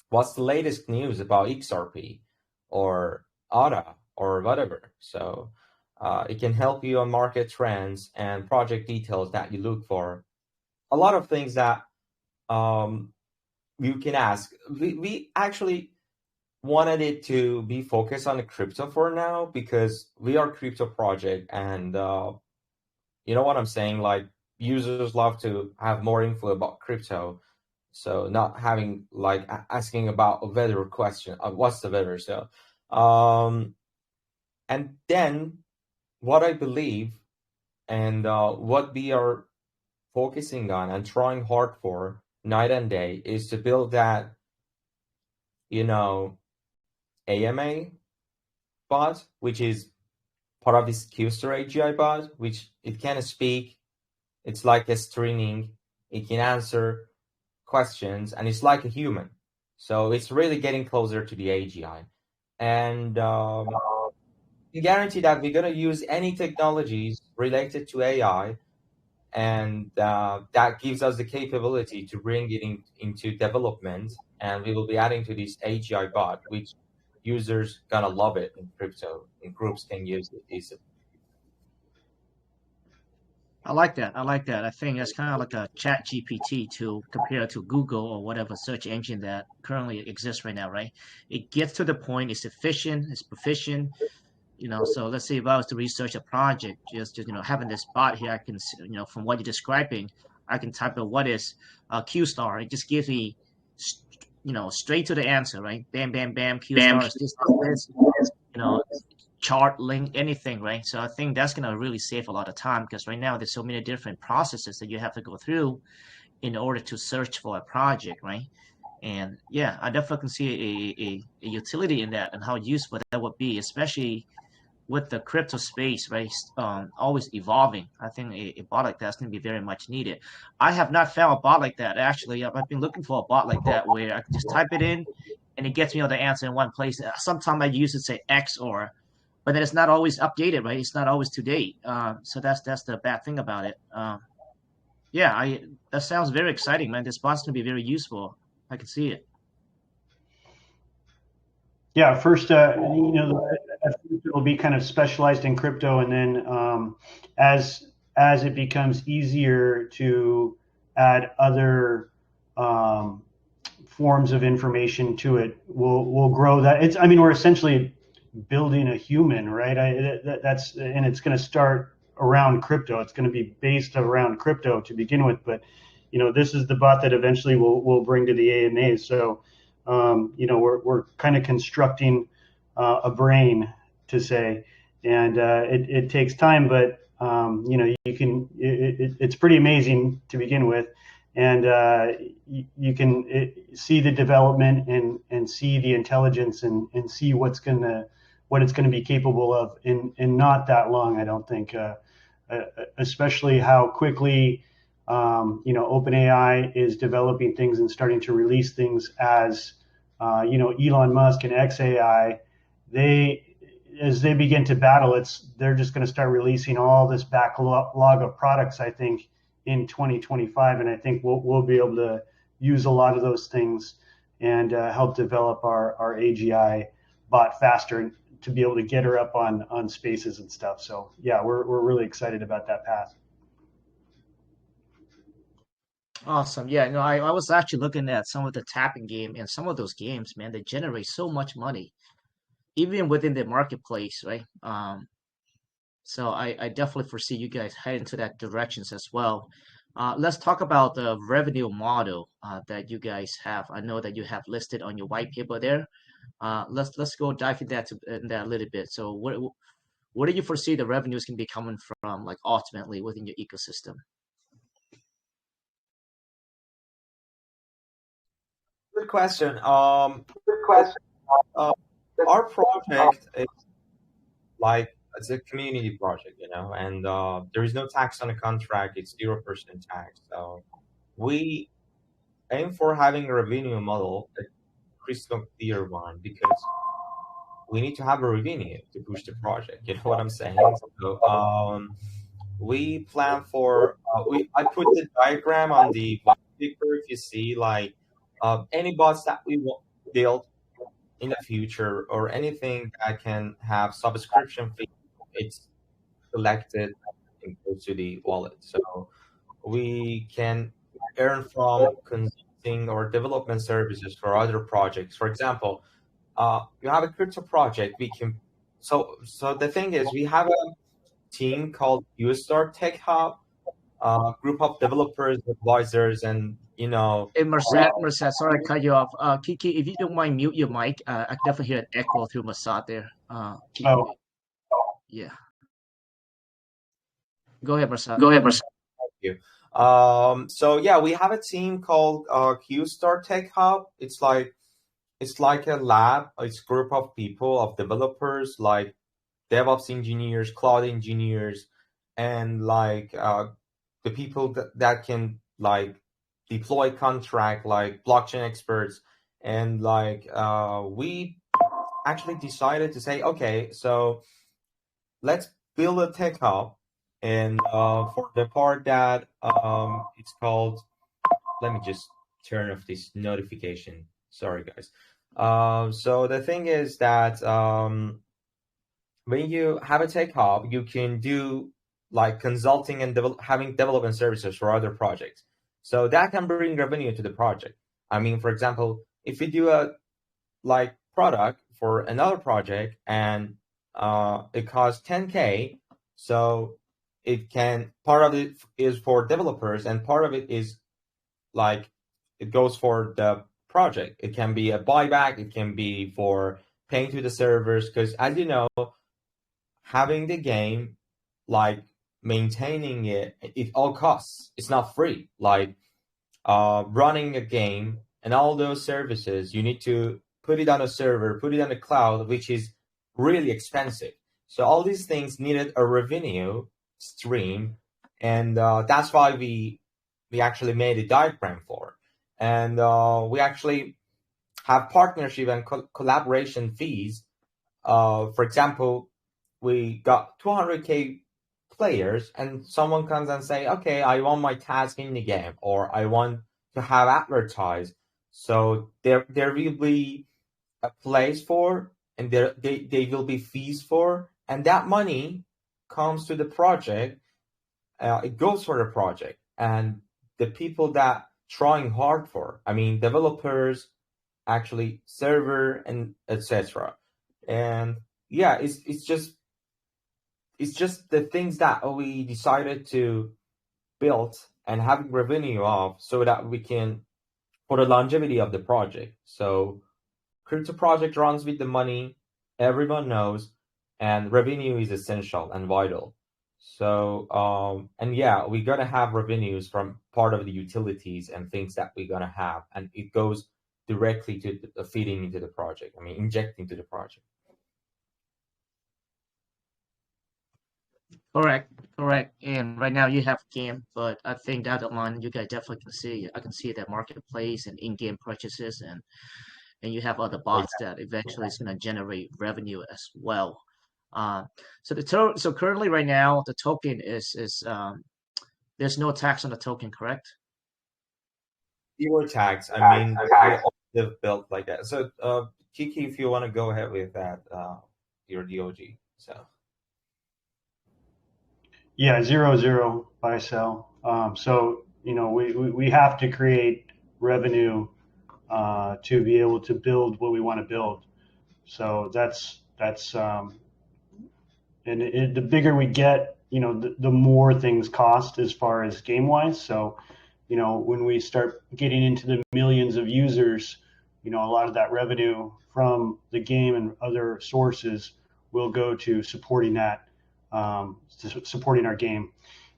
S3: what's the latest news about XRP or ADA or whatever. So it can help you on market trends and project details that you look for. A lot of things that you can ask. We actually wanted it to be focused on the crypto for now, because we are a crypto project, and you know what I'm saying? Like, users love to have more info about crypto. So not having like asking about a weather question, what's the weather? So, and then what I believe, and what we are focusing on and trying hard for night and day, is to build that, AMA bot, which is part of this QSTaR AGI bot, which it can speak. It's like a streaming. It can answer questions, and it's like a human. So it's really getting closer to the AGI. And we guarantee that we're going to use any technologies related to AI, and that gives us the capability to bring it into development. And we will be adding to this AGI bot, which users gonna love it in crypto, and groups can use it easily.
S1: I like that. I like that. I think it's kind of like a chat GPT to compare to Google or whatever search engine that currently exists right now, right? It gets to the point, it's efficient, it's proficient, so let's say if I was to research a project, just having this bot here, I can, from what you're describing, I can type in what is QSTaR. It just gives me, straight to the answer, right? Bam, bam, bam. QSTAR is this, you know, chart, link, anything, right? So I think that's going to really save a lot of time, because right now there's so many different processes that you have to go through in order to search for a project, right? And yeah, I definitely can see a utility in that and how useful that would be, especially with the crypto space, right? Always evolving. I think a bot like that's going to be very much needed. I have not found a bot like that, actually. I've been looking for a bot like that where I can just type it in and it gets me all the answer in one place. Sometimes I use it, say X, but then it's not always updated, right? It's not always to date. So that's the bad thing about it. Yeah, that sounds very exciting, man. This bot's going to be very useful. I can see it.
S2: Yeah, first, at first it'll be kind of specialized in crypto, and then as it becomes easier to add other forms of information to it, we'll grow that. I mean, we're essentially building a human, right? And it's going to start around crypto. It's going to be based around crypto to begin with, but this is the bot that eventually we'll bring to the AMAs. So we're kind of constructing a brain, to say, and it takes time, but you can. It's pretty amazing to begin with, and you can see the development and see the intelligence and see what it's going to be capable of in not that long. I don't think, especially how quickly. OpenAI is developing things and starting to release things as, Elon Musk and XAI, as they begin to battle, they're just going to start releasing all this backlog of products, I think, in 2025. And I think we'll be able to use a lot of those things and help develop our AGI bot faster to be able to get her up on spaces and stuff. So yeah, we're really excited about that path.
S1: Awesome. Yeah, I was actually looking at some of the tapping game, and some of those games, man, they generate so much money, even within the marketplace, right? So I definitely foresee you guys heading to that directions as well. Let's talk about the revenue model that you guys have. I know that you have listed on your white paper there. Let's go dive in that a little bit. So what do you foresee the revenues can be coming from, like ultimately within your ecosystem?
S3: Good question. Our project is like it's a community project, and there is no tax on the contract. It's 0% tax. So we aim for having a revenue model, a crystal clear one, because we need to have a revenue to push the project. You know what I'm saying? So we plan for I put the diagram on the white paper. If you see, like any bots that we want build in the future, or anything that can have subscription fee, it's selected and goes to the wallet. So we can earn from consulting or development services for other projects. For example, you have a crypto project, we can. So the thing is, we have a team called QSTaR Tech Hub, group of developers, advisors, and
S1: Hey, Merced, sorry to cut you off. Kiki, if you don't mind, mute your mic. I can definitely hear an echo through Merced there.
S2: Oh,
S1: Yeah. Go ahead, Merced.
S3: Thank you. So yeah, we have a team called QSTaR Tech Hub. It's like a lab. It's a group of people, of developers, like DevOps engineers, cloud engineers, and like the people that can like deploy contract, like blockchain experts. And like we actually decided to say, okay, so let's build a tech hub. And for the part that it's called, let me just turn off this notification. Sorry, guys. So the thing is that when you have a tech hub, you can do like consulting and having development services for other projects. So that can bring revenue to the project. I mean, for example, if you do a like product for another project and it costs 10K, so part of it is for developers and part of it is like it goes for the project. It can be a buyback, it can be for paying to the servers, because as you know, having the game, like maintaining it at all costs. It's not free. Like running a game and all those services, you need to put it on a server, put it on the cloud, which is really expensive. So all these things needed a revenue stream, and that's why we actually made a diagram for. And we actually have partnership and collaboration fees. For example, we got 200K players, and someone comes and say, okay, I want my task in the game, or I want to have advertised. So there will be a place for, and they will be fees for, and that money comes to the project. It goes for the project, and the people that trying hard for, I mean, developers, actually server, and etc. And yeah, it's just the things that we decided to build and having revenue of, so that we can, for the longevity of the project. So crypto project runs with the money, everyone knows, and revenue is essential and vital. So and yeah, we're gonna have revenues from part of the utilities and things that we're gonna have, and it goes directly to the feeding into the project. I mean, injecting to the project.
S1: Correct, correct. And right now you have game, but I think down the line you guys definitely can see. I can see that marketplace and in-game purchases, and you have other bots that eventually is going to generate revenue as well. Uh, so currently right now the token is there's no tax on the token, correct?
S3: Zero tax. I mean, they've built like that. So Kiki, if you want to go ahead with that, your DOG. So
S2: Yeah, 0 buy sell. So we have to create revenue to be able to build what we want to build. So that's and the bigger we get, the more things cost as far as game wise. So when we start getting into the millions of users, a lot of that revenue from the game and other sources will go to supporting that, supporting our game.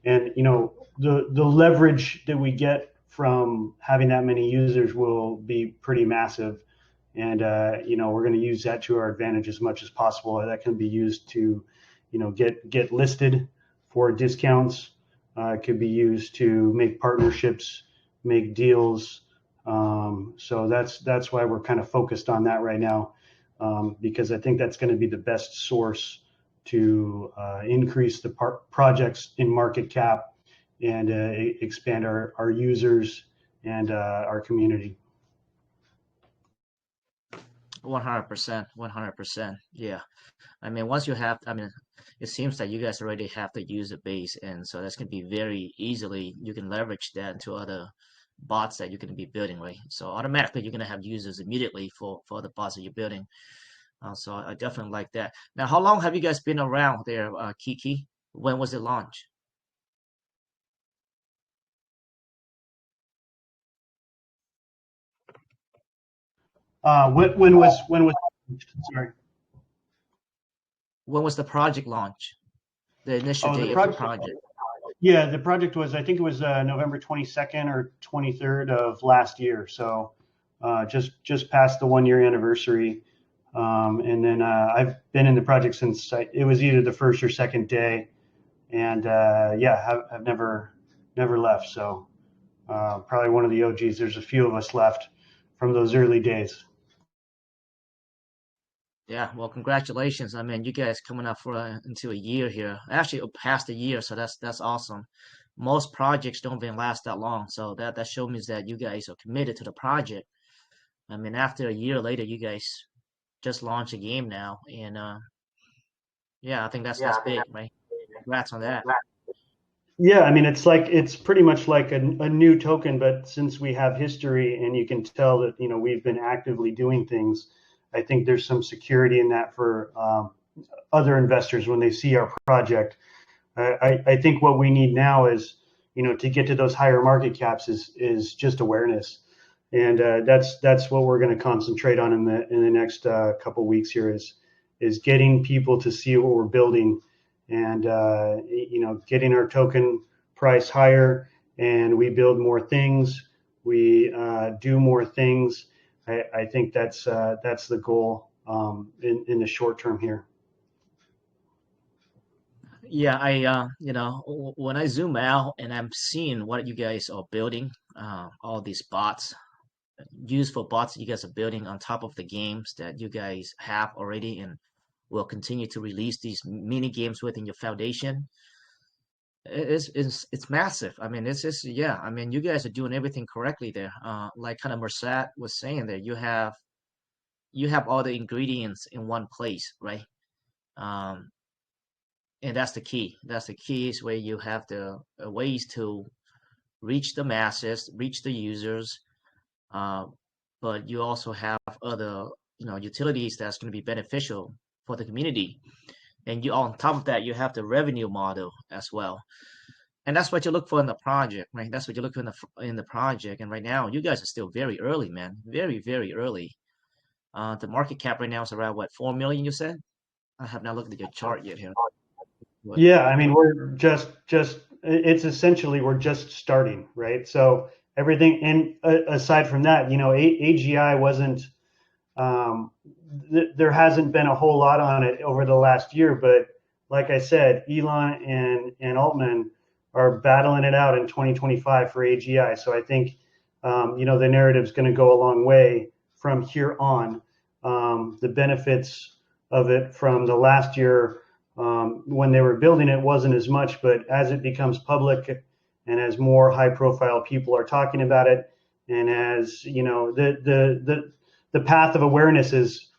S2: And the leverage that we get from having that many users will be pretty massive. And we're going to use that to our advantage as much as possible. That can be used to get listed for discounts. It could be used to make partnerships, make deals. So that's why we're kind of focused on that right now, because I think that's going to be the best source to increase the projects in market cap and expand our users and our community.
S1: 100%, 100%. Yeah. I mean, once you have, I mean, it seems that you guys already have the user base, and so that's going to be very easily, you can leverage that into other bots that you're going to be building, right? So automatically you're going to have users immediately for the bots that you're building. So I definitely like that. Now, how long have you guys been around there, Kiki? When was it launched?
S2: When was sorry.
S1: When was the project launch? The initial
S2: Oh, the
S1: date of the
S2: project.
S1: project?
S2: Yeah, the project was, I think it was November 22nd or 23rd of last year. So just past the 1 year anniversary. And then I've been in the project since it was either the first or second day. And yeah, I've never left. So probably one of the OGs. There's a few of us left from those early days.
S1: Yeah, well, congratulations. I mean, you guys coming up for into a year here. Actually, past a year, so that's awesome. Most projects don't even last that long, so that shows me that you guys are committed to the project. I mean, after a year later, you guys just launched a game now, and yeah, I think that's big, right? Congrats on that.
S2: Yeah, I mean, it's pretty much like a new token, but since we have history and you can tell that we've been actively doing things, I think there's some security in that for other investors when they see our project. I think what we need now is to get to those higher market caps is just awareness, and that's what we're going to concentrate on in the next couple weeks here is getting people to see what we're building, and getting our token price higher, and we build more things, we do more things. I think that's the goal in the short term here.
S1: Yeah, when I zoom out and I'm seeing what you guys are building, all these bots, useful bots that you guys are building on top of the games that you guys have already and will continue to release these mini games within your foundation. It's massive. I mean, it's just, yeah. I mean, you guys are doing everything correctly there. Like kind of Mersat was saying there, you have all the ingredients in one place, right? Um, and that's the key. That's the key is where you have the ways to reach the masses, reach the users, uh, but you also have other utilities that's going to be beneficial for the community. And you on top of that, you have the revenue model as well. And that's what you look for in the project, right? That's what you look for in the project. And right now, you guys are still very early, man. Very, very early. The market cap right now is around what, 4 million, you said? I have not looked at your chart yet here. What?
S2: Yeah, I mean, we're just it's essentially we're just starting, right? So everything, and aside from that, AGI wasn't there hasn't been a whole lot on it over the last year, but like I said, Elon and Altman are battling it out in 2025 for AGI. So I think the narrative is going to go a long way from here on. The benefits of it from the last year when they were building it wasn't as much, but as it becomes public and as more high-profile people are talking about it, and as the path of awareness is,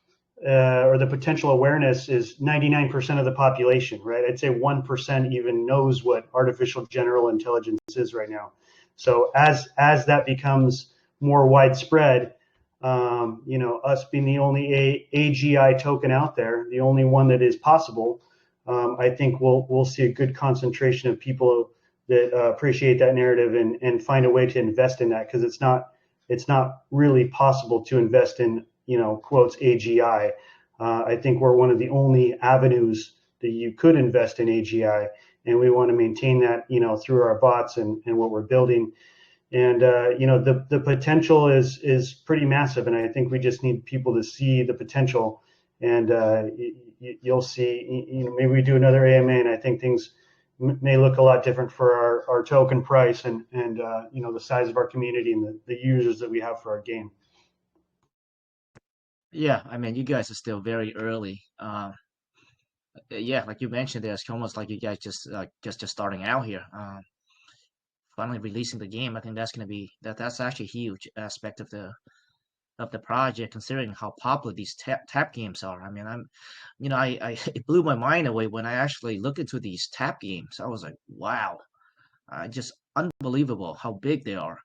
S2: or the potential awareness is 99% of the population, right? I'd say 1% even knows what artificial general intelligence is right now. So as that becomes more widespread, us being the only AGI token out there, the only one that is possible, I think we'll see a good concentration of people that appreciate that narrative and find a way to invest in that, because it's not really possible to invest in quotes AGI. I think we're one of the only avenues that you could invest in AGI, and we want to maintain that through our bots and what we're building. And the potential is pretty massive, and I think we just need people to see the potential. And you'll see, maybe we do another AMA, and I think things may look a lot different for our token price and the size of our community and the users that we have for our game.
S1: Yeah, I mean, you guys are still very early. Yeah, like you mentioned, it's almost like you guys just starting out here. Finally releasing the game, I think that's going to be that's actually a huge aspect of the project, considering how popular these tap games are. I mean, it blew my mind away when I actually looked into these tap games. I was like, wow, just unbelievable how big they are.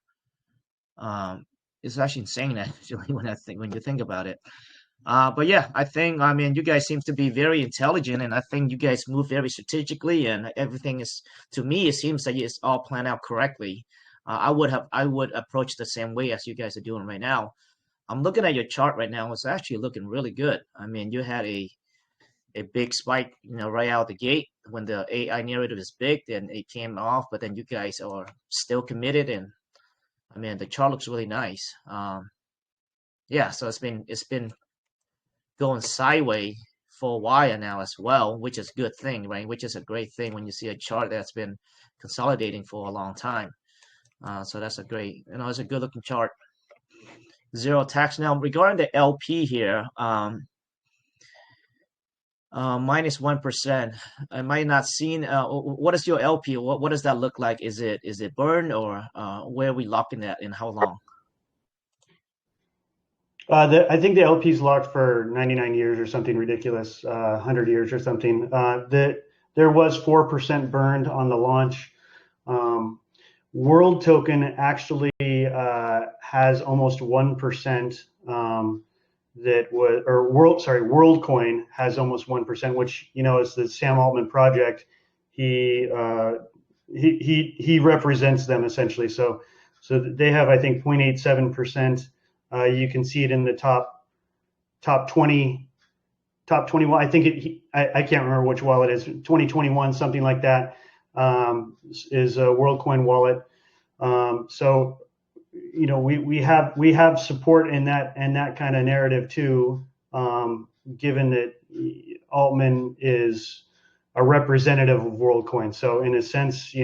S1: It's actually insane actually when you think about it. But yeah, I mean, you guys seem to be very intelligent, and I think you guys move very strategically, and everything is, to me, it seems like it's all planned out correctly. I would approach the same way as you guys are doing right now. I'm looking at your chart right now. It's actually looking really good. I mean, you had a big spike, right out the gate when the AI narrative is big, then it came off, but then you guys are still committed, and I mean, the chart looks really nice. Yeah, so it's been going sideways for a while now as well, which is a good thing, right? Which is a great thing when you see a chart that's been consolidating for a long time. So that's a great, it's a good looking chart. Zero tax. Now regarding the LP here, minus 1%. I might not seen. What is your LP? What does that look like? Is it burned, or where are we locking that, and how long?
S2: I think the LP is locked for 99 years or something ridiculous, 100 years or something. There was 4% burned on the launch. World Token actually has almost 1%. WorldCoin has almost 1%, which is the Sam Altman project. He represents them essentially. So they have, I think, 0.87%. You can see it in the top 20 top 21. I think I can't remember which wallet it is. 2021, something like that, is a WorldCoin wallet. So we have support in that kind of narrative too, given that Altman is a representative of WorldCoin. So in a sense,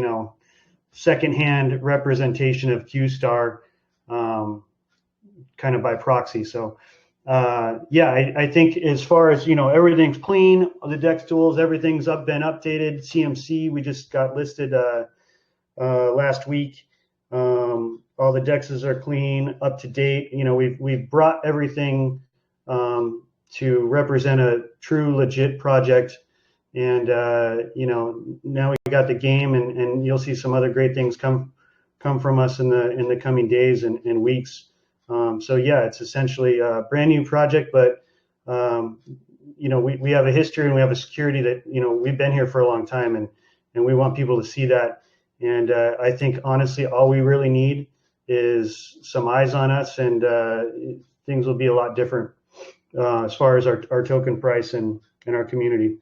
S2: secondhand representation of QSTaR, kind of by proxy. So I think as far as everything's clean, the DEX tools, everything's been updated. CMC, we just got listed last week. All the DEXs are clean, up to date. We've brought everything to represent a true, legit project. And now we got the game, and you'll see some other great things come from us in the coming days and weeks. It's essentially a brand new project, but we have a history and we have a security that we've been here for a long time, and we want people to see that. And I think honestly, all we really need is some eyes on us, and things will be a lot different as far as our token price and our community.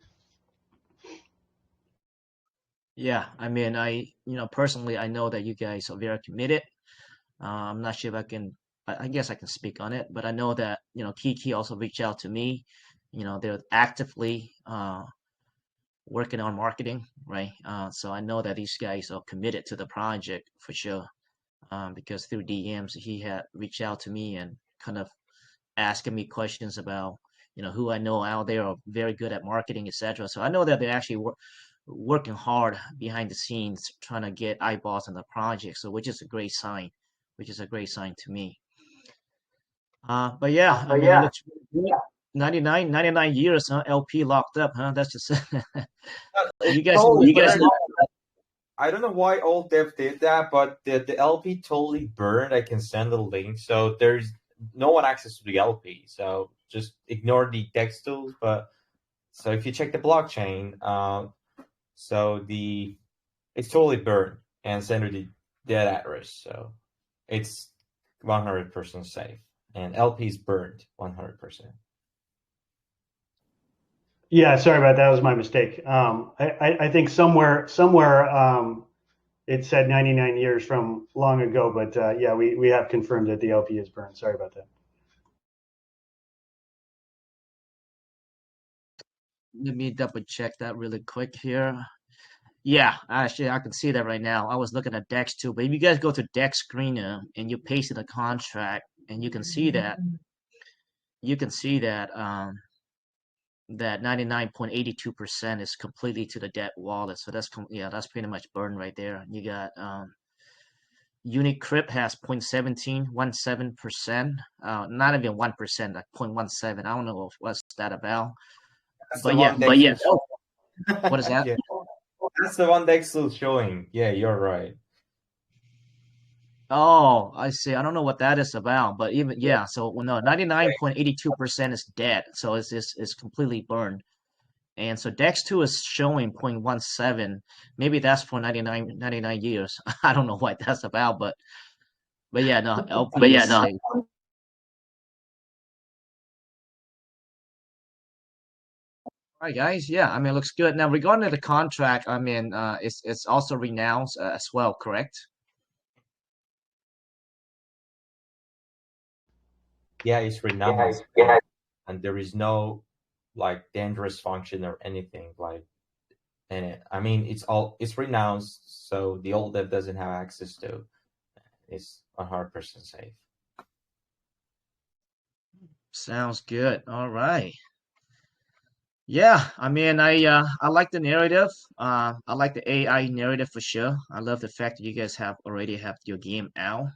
S1: Yeah, I mean, personally, I know that you guys are very committed. I'm not sure if I guess I can speak on it, but I know that, Kiki also reached out to me. They're actively working on marketing, right? So I know that these guys are committed to the project for sure, because through DMs, he had reached out to me and kind of asking me questions about, who I know out there are very good at marketing, etc. So I know that they're actually working hard behind the scenes trying to get eyeballs on the project, so which is a great sign to me. But yeah, I mean, it looks really good. 99 years, huh? LP locked up, huh? That's just you guys know.
S3: I don't know why old dev did that, but the LP totally burned. I can send a link, so there's no one access to the LP, so just ignore the text tools. But so if you check the blockchain, it's totally burned and send the dead address, so it's 100% safe, and LP is burned 100%.
S2: Yeah, sorry about that. That was my mistake. I think somewhere it said 99 years from long ago, but we have confirmed that the LP is burned. Sorry about that.
S1: Let me double check that really quick here. Yeah, actually, I can see that right now. I was looking at Dex too, but if you guys go to Dex Screener and you paste in a contract, and you can see that that 99.82% is completely to the debt wallet. So that's pretty much burned right there. You got Unicrypt has 0.1717%, not even 1%, like 0.17. I don't know what's that about.
S3: That's
S1: But
S3: the
S1: yeah,
S3: one
S1: but yeah.
S3: Dex
S1: What is that?
S3: Yeah. That's the one Dex is showing. Yeah, you're right.
S1: Oh, I see. I don't know what that is about, but even so no, 99.82% is dead. So it's completely burned. And so Dex 2 is showing 0.17. Maybe that's for 99 years. I don't know what that's about, but yeah, no, LP is safe. All right, guys. Yeah, I mean, it looks good. Now, regarding the contract, I mean, it's also renounced as well, correct?
S3: Yeah, it's renounced, and there is no like dangerous function or anything like in it. I mean, it's renounced, so the old dev doesn't have access to. It's 100% safe.
S1: Sounds good. All right. Yeah, I mean, I like the narrative. I like the AI narrative for sure. I love the fact that you guys already have your game out.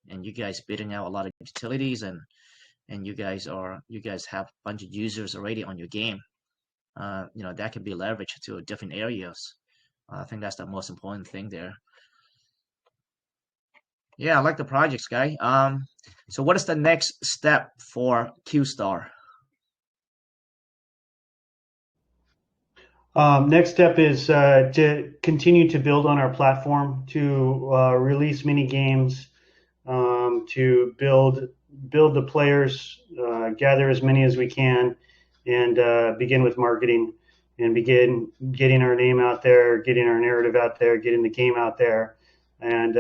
S1: And you guys bidding out a lot of utilities, and you guys have a bunch of users already on your game. That can be leveraged to different areas. I think that's the most important thing there. Yeah, I like the projects, guy. So what is the next step for QSTaR?
S2: Next step is to continue to build on our platform, to release mini games, to build the players, gather as many as we can, and begin with marketing and begin getting our name out there, getting our narrative out there, getting the game out there, and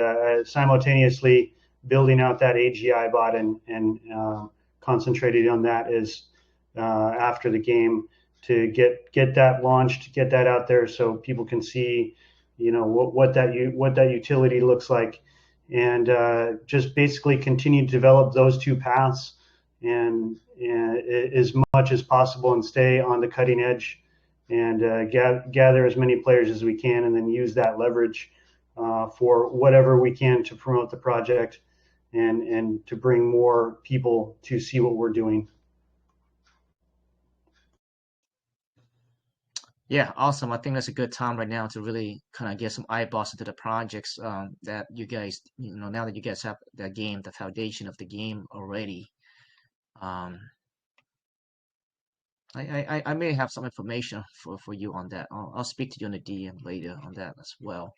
S2: simultaneously building out that AGI bot and concentrating on that is after the game to get that launched, get that out there so people can see, what that utility looks like, and just basically continue to develop those two paths and as much as possible and stay on the cutting edge and gather as many players as we can and then use that leverage for whatever we can to promote the project and to bring more people to see what we're doing.
S1: Yeah, awesome. I think that's a good time right now to really kind of get some eyeballs into the projects that you guys, now that you guys have the game, the foundation of the game already. Um, I may have some information for you on that. I'll speak to you on the DM later on that as well.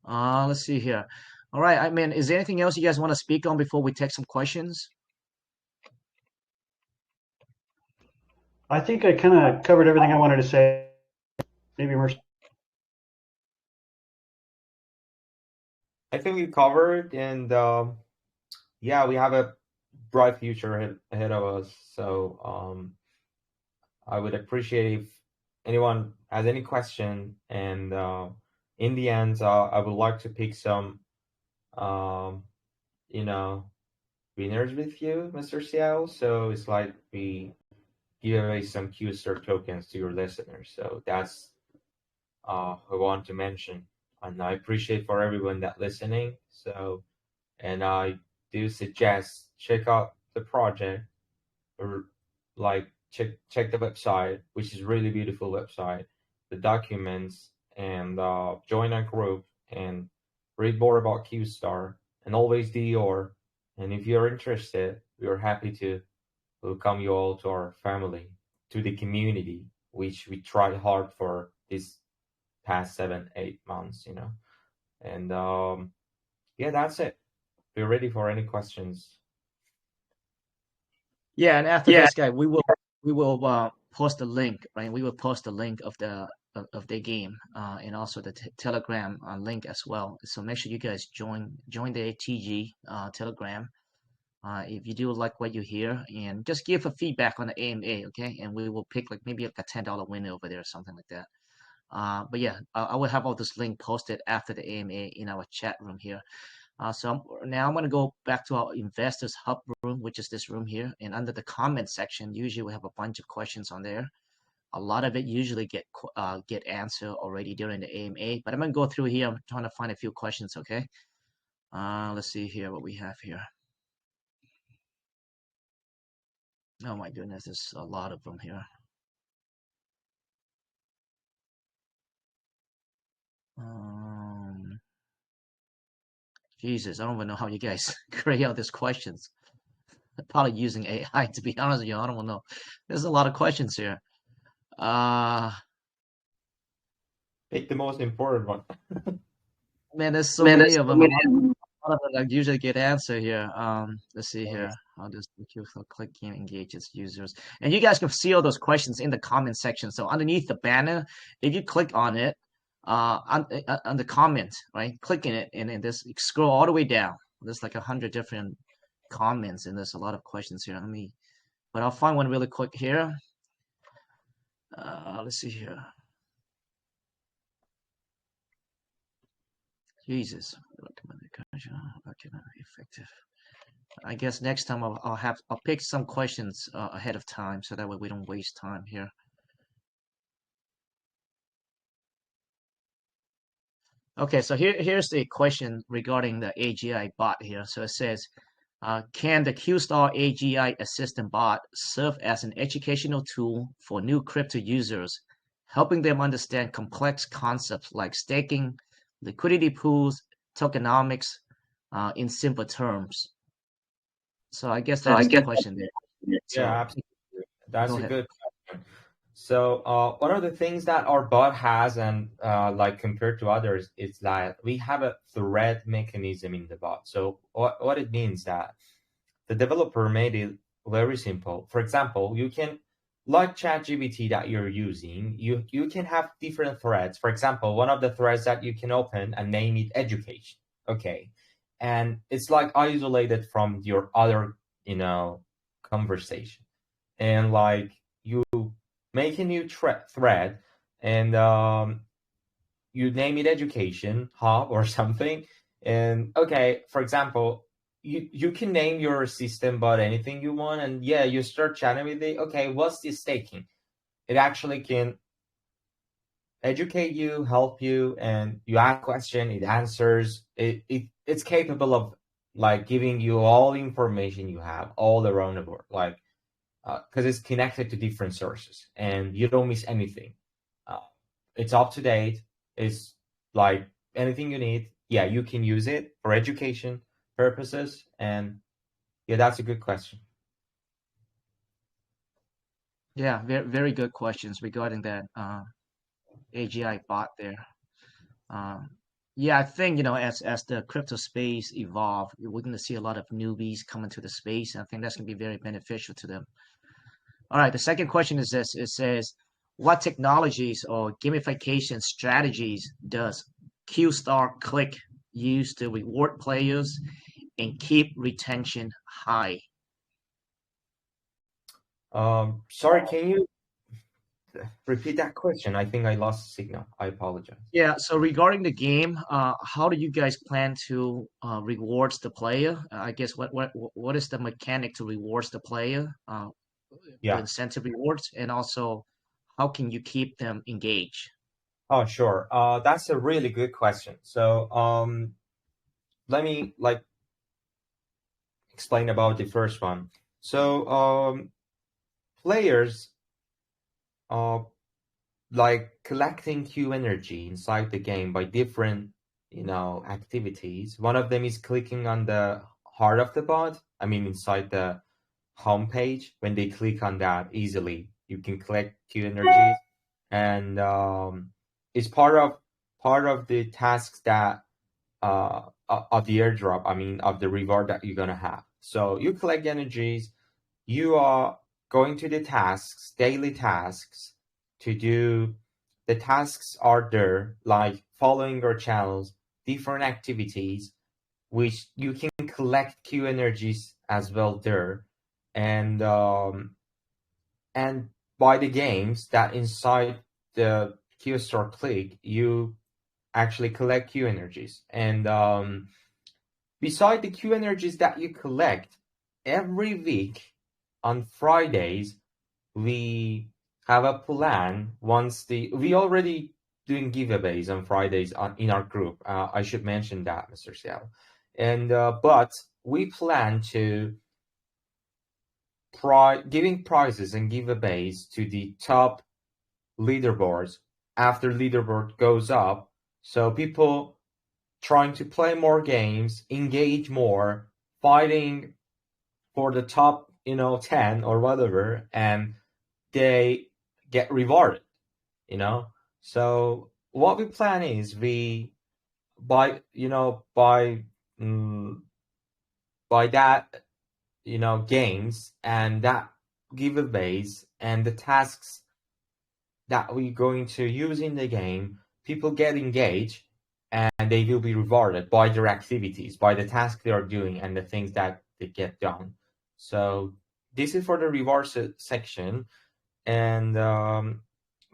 S1: Let's see here. All right, I mean, is there anything else you guys want to speak on before we take some questions?
S2: I think I kind of covered everything I wanted to say. Maybe Mercer.
S3: I think we covered, and yeah, we have a bright future ahead of us. So I would appreciate if anyone has any question, and in the end, I would like to pick some, you know, winners with you, Mr. Seattle. So it's like we give away some QSTaR tokens to your listeners. So that's I want to mention, and I appreciate for everyone that listening. So, and I do suggest check out the project, or like check the website, which is really beautiful website, the documents, and join a group and read more about QSTaR, and always do your. And if you're interested, we are happy to welcome you all to our family, to the community, which we tried hard for this past 7-8 months, and yeah, that's it. We're ready for any questions.
S1: Yeah, and after this guy, we will post the link, right? We will post the link of the game and also the Telegram link as well. So make sure you guys join the ATG Telegram if you do like what you hear, and just give a feedback on the AMA, okay? And we will pick like maybe like a $10 winner over there or something like that. But yeah, I will have all this link posted after the AMA in our chat room here. So now I'm going to go back to our investors hub room, which is this room here. And under the comment section, usually we have a bunch of questions on there. A lot of it usually get answered already during the AMA. But I'm going to go through here. I'm trying to find a few questions, okay? Let's see here what we have here. Oh my goodness, there's a lot of them here. Jesus, I don't even know how you guys create out these questions. Probably using AI, to be honest with you. I don't know. There's a lot of questions here.
S3: Pick the most important one.
S1: Man, there's so many of them. A lot of them usually get answered here. Let's see here. How does the QSTaRCLICK game engage its users? And you guys can see all those questions in the comment section. So underneath the banner, if you click on it, on the comment, right? Clicking it, and then just scroll all the way down. There's like 100 different comments, and there's a lot of questions here. But I'll find one really quick here. Let's see here. Jesus, effective. I guess next time I'll pick some questions ahead of time, so that way we don't waste time here. Okay, so here's the question regarding the AGI bot here. So it says, can the QSTaR AGI assistant bot serve as an educational tool for new crypto users, helping them understand complex concepts like staking, liquidity pools, tokenomics, in simple terms? So I guess that's the question there. So,
S3: Yeah, absolutely. That's a
S1: ahead.
S3: good question. So one of the things that our bot has, and like compared to others, is that we have a thread mechanism in the bot. So what it means that the developer made it very simple. For example, you can like ChatGPT that you're using, you can have different threads. For example, one of the threads that you can open and name it education. Okay. And it's like isolated from your other, conversation. And like you make a new thread and you name it education hub or something. And okay, for example, you can name your system bot anything you want, and yeah, you start chatting with it. Okay, what's this taking? It actually can educate you, help you, and you ask question, it answers. It's capable of like giving you all the information you have all around the world, like because it's connected to different sources, and you don't miss anything. Uh, it's up to date. It's like anything you need. Yeah, you can use it for education purposes, and yeah, that's a good question.
S1: Yeah, very very good questions regarding that AGI bot there. Um, yeah, I think as the crypto space evolve, we're going to see a lot of newbies coming to the space. And I think that's going to be very beneficial to them. All right, the second question is this: it says, what technologies or gamification strategies does QSTaRCLICK use to reward players and keep retention high?
S3: Sorry, can you repeat that question? I think I lost the signal. I apologize.
S1: Yeah, so regarding the game, how do you guys plan to rewards the player? I guess what is the mechanic to rewards the player, the
S3: Yeah.
S1: incentive rewards, and also how can you keep them engaged?
S3: Oh, sure. That's a really good question. So, let me like explain about the first one. So, players like collecting Q energy inside the game by different, activities. One of them is clicking on the heart of the bot. I mean, inside the home page, when they click on that easily, you can collect Q energies, and it's part of the tasks that of the airdrop. I mean, of the reward that you're gonna have. So you collect energies. You are going to the tasks, daily tasks, to do. The tasks are there, like following your channels, different activities, which you can collect Q energies as well there, and by the games that inside the QSTaRCLICK, you actually collect Q energies, and beside the Q energies that you collect every week on Fridays, we have a plan. We already doing giveaways on Fridays in our group. I should mention that, Mr. Seattle. And but we plan to giving prizes and giveaways to the top leaderboards after leaderboard goes up. So people trying to play more games, engage more, fighting for the top, 10 or whatever, and they get rewarded, So what we plan is we by by by that games and that giveaways and the tasks that we're going to use in the game, people get engaged and they will be rewarded by their activities, by the task they are doing and the things that they get done. So this is for the reward section. And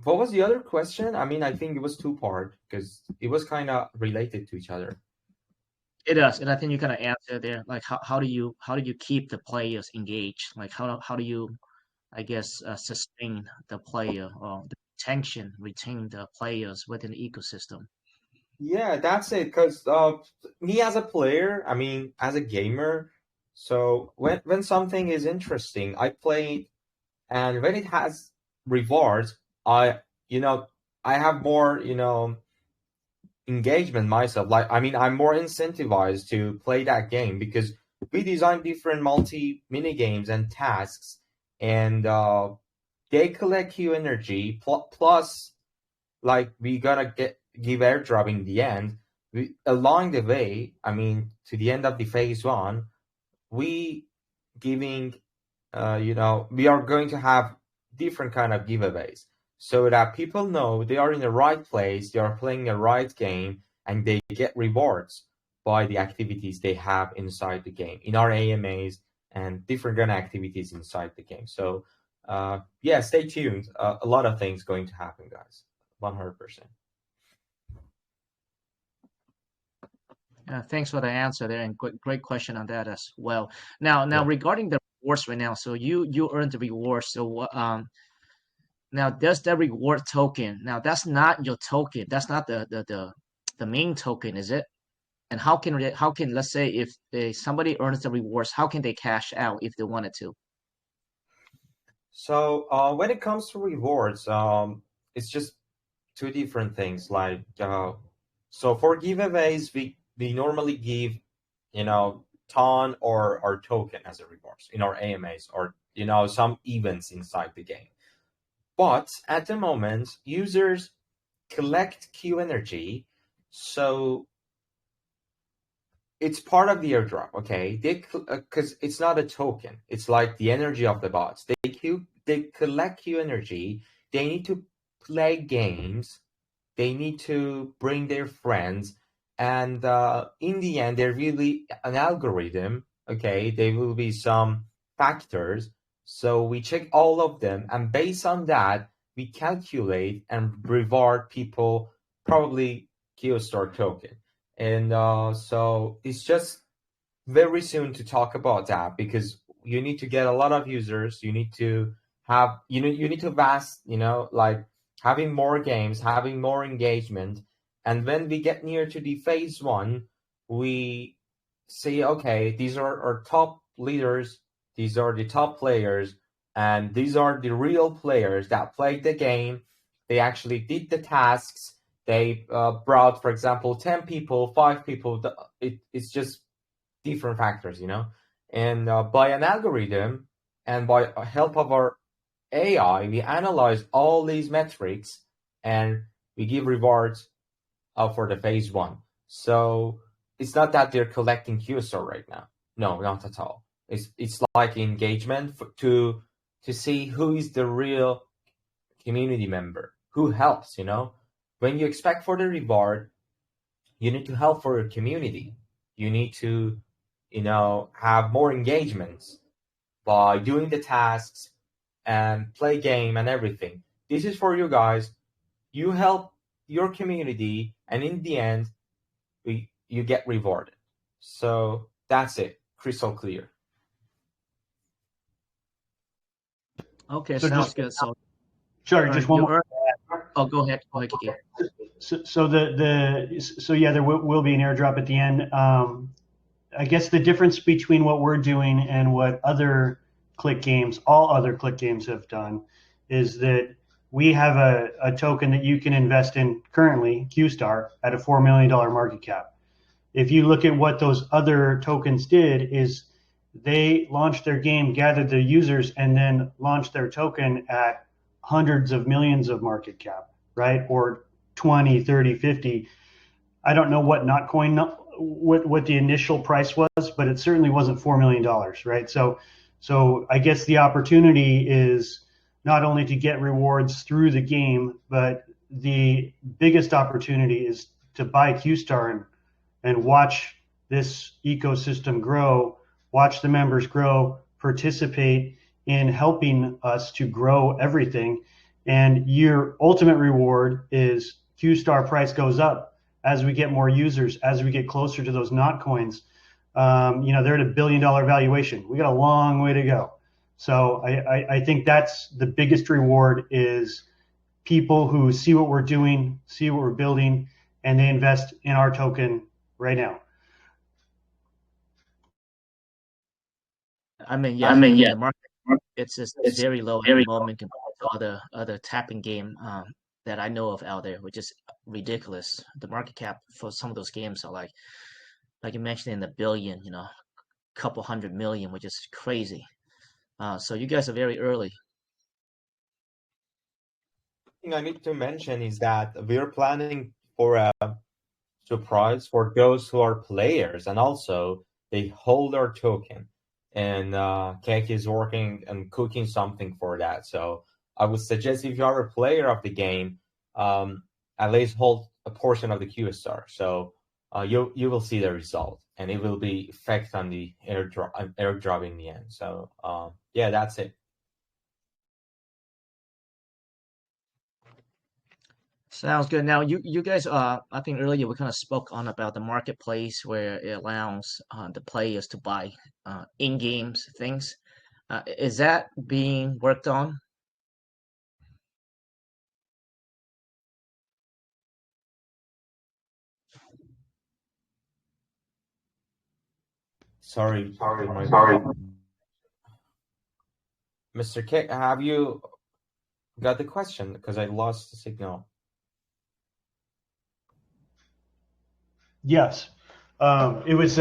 S3: what was the other question? I mean, I think it was two-part because it was kind of related to each other.
S1: It does, and I think you kind of answer there. Like, how do you keep the players engaged? Like, how do you, I guess, sustain the player or the retain the players within the ecosystem?
S3: Yeah, that's it. Because me as a player, I mean, as a gamer, so when something is interesting, I play it, and when it has rewards, I have more, engagement myself. Like, I mean, I'm more incentivized to play that game because we design different multi mini games and tasks, and they collect Q energy plus, like, we gotta give airdrop in the end. Along the way, I mean, to the end of the phase one, we giving, we are going to have different kind of giveaways so that people know they are in the right place, they are playing the right game, and they get rewards by the activities they have inside the game, in our AMAs and different kind of activities inside the game. So yeah, stay tuned. A lot of things going to happen, guys. 100%.
S1: Thanks for the answer there, and great question on that as well. Now regarding the rewards right now, so you earned the rewards. So now does the reward token? Now that's not your token. That's not the main token, is it? And how can let's say if somebody earns the rewards, how can they cash out if they wanted to?
S3: So when it comes to rewards, it's just two different things. Like so for giveaways, we normally give, ton or token as a rewards in our AMAs, or some events inside the game. But at the moment, users collect Q energy, so it's part of the airdrop. Okay, because it's not a token; it's like the energy of the bots. They collect Q energy. They need to play games. They need to bring their friends, and in the end, they're really an algorithm. Okay, there will be some factors. So we check all of them, and based on that, we calculate and reward people probably QSTaR token. And so it's just very soon to talk about that, because you need to get a lot of users. You need to have, you need to vast, like having more games, having more engagement. And when we get near to the phase 1, we say, okay, these are our top leaders, these are the top players, and these are the real players that played the game. They actually did the tasks. They brought, for example, 10 people, 5 people. It's just different factors, And by an algorithm and by help of our AI, we analyze all these metrics and we give rewards for the phase 1. So it's not that they're collecting QSTaR right now. No, not at all. It's like engagement to see who is the real community member, who helps, When you expect for the reward, you need to help for your community. You need to, have more engagements by doing the tasks and play game and everything. This is for you guys. You help your community, and in the end, you get rewarded. So that's it. Crystal clear.
S1: Okay,
S2: So
S1: sounds
S2: just-
S1: good. So
S2: Sorry, just one more.
S1: go ahead, Kiki.
S2: So yeah, there will be an airdrop at the end. I guess the difference between what we're doing and what other click games, all other click games have done, is that we have a token that you can invest in currently, QSTaR, at a $4 million market cap. If you look at what those other tokens did, is they launched their game, gathered their users, and then launched their token at hundreds of millions of market cap, right? Or 20, 30, 50. I don't know what what the initial price was, but it certainly wasn't $4 million, right? So I guess the opportunity is not only to get rewards through the game, but the biggest opportunity is to buy QSTaR and watch this ecosystem grow, watch the members grow, participate in helping us to grow everything. And your ultimate reward is QSTaR price goes up as we get more users, as we get closer to those not coins. They're at $1 billion valuation. We got a long way to go. So I think that's the biggest reward, is people who see what we're doing, see what we're building, and they invest in our token right now.
S1: The market, it's very low at the moment compared to other tapping game that I know of out there, which is ridiculous. The market cap for some of those games are like you mentioned, in the billion, couple hundred million, which is crazy. So you guys are very early.
S3: Thing I need to mention is that we're planning for a surprise for those who are players, and also they hold our token. And Cake is working and cooking something for that. So I would suggest if you are a player of the game, at least hold a portion of the QSTaR. So you will see the result, and it will be effect on the airdrop in the end. So yeah, that's it.
S1: Sounds good. Now, you guys, I think earlier we kind of spoke on about the marketplace where it allows the players to buy in-games things. Is that being worked on?
S3: Sorry, Mr. K, have you got the question? Because I lost the signal.
S2: Yes, it was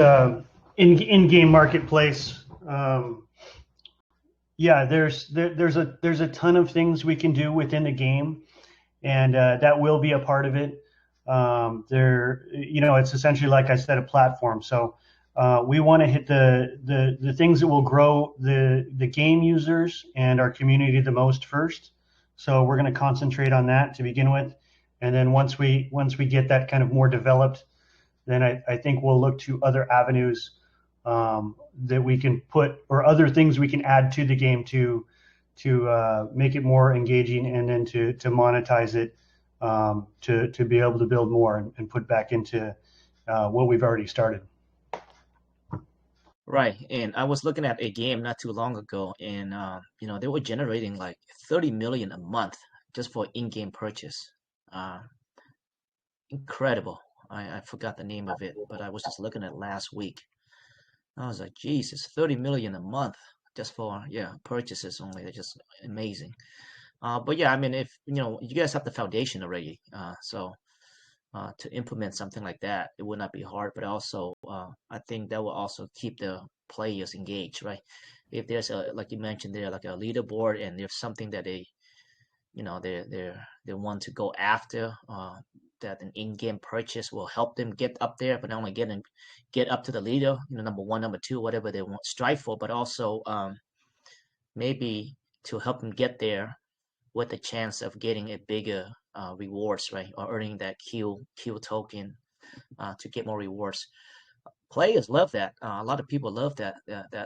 S2: in-game marketplace. Yeah, there's a ton of things we can do within the game, and that will be a part of it. It's essentially, like I said, a platform. So we want to hit the things that will grow the game users and our community the most first. So we're going to concentrate on that to begin with, and then once we get that kind of more developed, then I think we'll look to other avenues that we can put, or other things we can add to the game to make it more engaging, and then to monetize it, to be able to build more and put back into what we've already started.
S1: Right. And I was looking at a game not too long ago, and they were generating like 30 million a month just for in-game purchase. Incredible. I forgot the name of it, but I was just looking at last week. I was like, Jesus, 30 million a month just for purchases only. They're just amazing. But yeah, I mean, if you guys have the foundation already, so to implement something like that, it would not be hard. But also, I think that will also keep the players engaged, right? If there's like you mentioned there, like a leaderboard, and there's something that they want to go after, that an in-game purchase will help them get up there, but not only get up to the leader, number one, number two, whatever they want strive for, but also maybe to help them get there with the chance of getting a bigger rewards, right, or earning that Q token to get more rewards. Players love that. A lot of people love that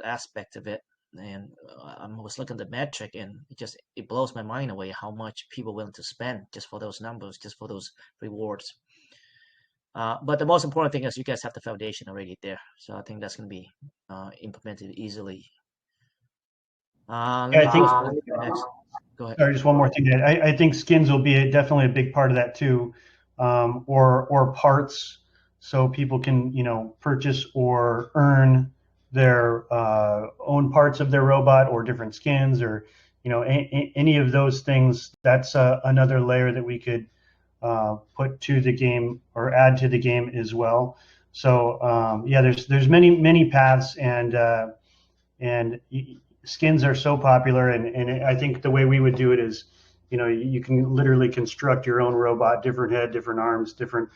S1: aspect of it. And I was looking at the metric, and it blows my mind away how much people are willing to spend just for those numbers, just for those rewards. But the most important thing is you guys have the foundation already there, so I think that's going to be implemented easily. Let me
S2: I think.
S1: next. Go ahead.
S2: Sorry, just one more thing. I think skins will be definitely a big part of that too, or parts, so people can purchase or earn their own parts of their robot, or different skins, or any of those things. That's another layer that we could put to the game, or add to the game as well. So there's many paths, and skins are so popular, and I think the way we would do it is, you can literally construct your own robot, different head, different arms, different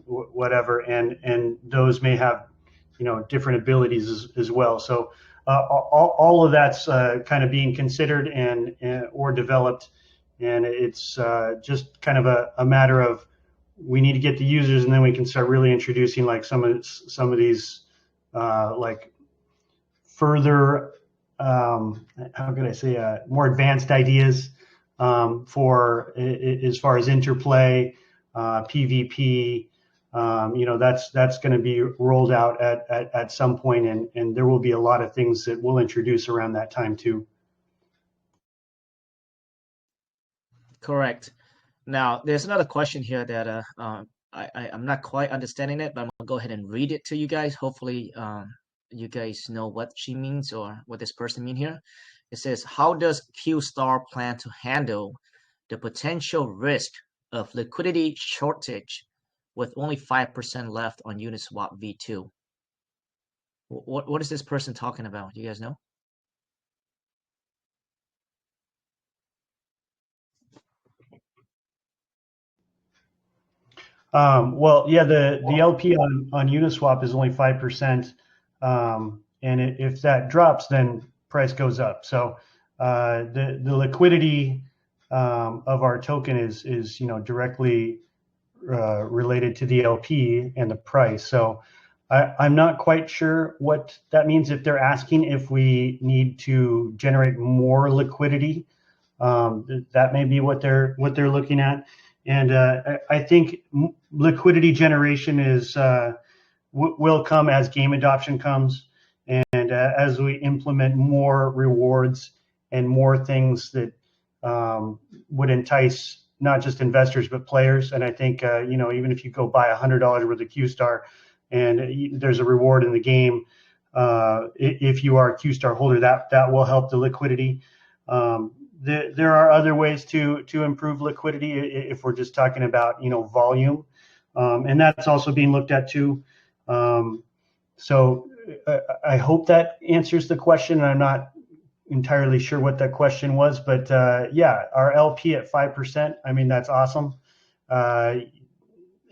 S2: whatever, and those may have different abilities as well. So all of that's kind of being considered and or developed, and it's just kind of a matter of, we need to get the users, and then we can start really introducing like some of these like further how could I say more advanced ideas for as far as interplay, PvP. That's going to be rolled out at some point, and there will be a lot of things that we'll introduce around that time too.
S1: Correct. Now, there's another question here that I'm not quite understanding it, but I'm gonna go ahead and read it to you guys. Hopefully, you guys know what she means, or what this person mean here. It says, how does QSTaR plan to handle the potential risk of liquidity shortage with only 5% left on Uniswap V2? What is this person talking about? Do you guys know?
S2: Well, yeah, the LP on Uniswap is only 5%, and if that drops, then price goes up. So the liquidity of our token is directly related to the LP and the price. So I'm not quite sure what that means. If they're asking if we need to generate more liquidity, that may be what they're looking at. And I think liquidity generation is will come as game adoption comes, and as we implement more rewards and more things that would entice not just investors but players. And I think even if you go buy $100 worth of QSTaR and there's a reward in the game, if you are a QSTaR holder, that will help the liquidity. There are other ways to improve liquidity if we're just talking about volume, and that's also being looked at too. So I hope that answers the question. I'm not entirely sure what that question was, but yeah, our LP at 5%. I mean, that's awesome. And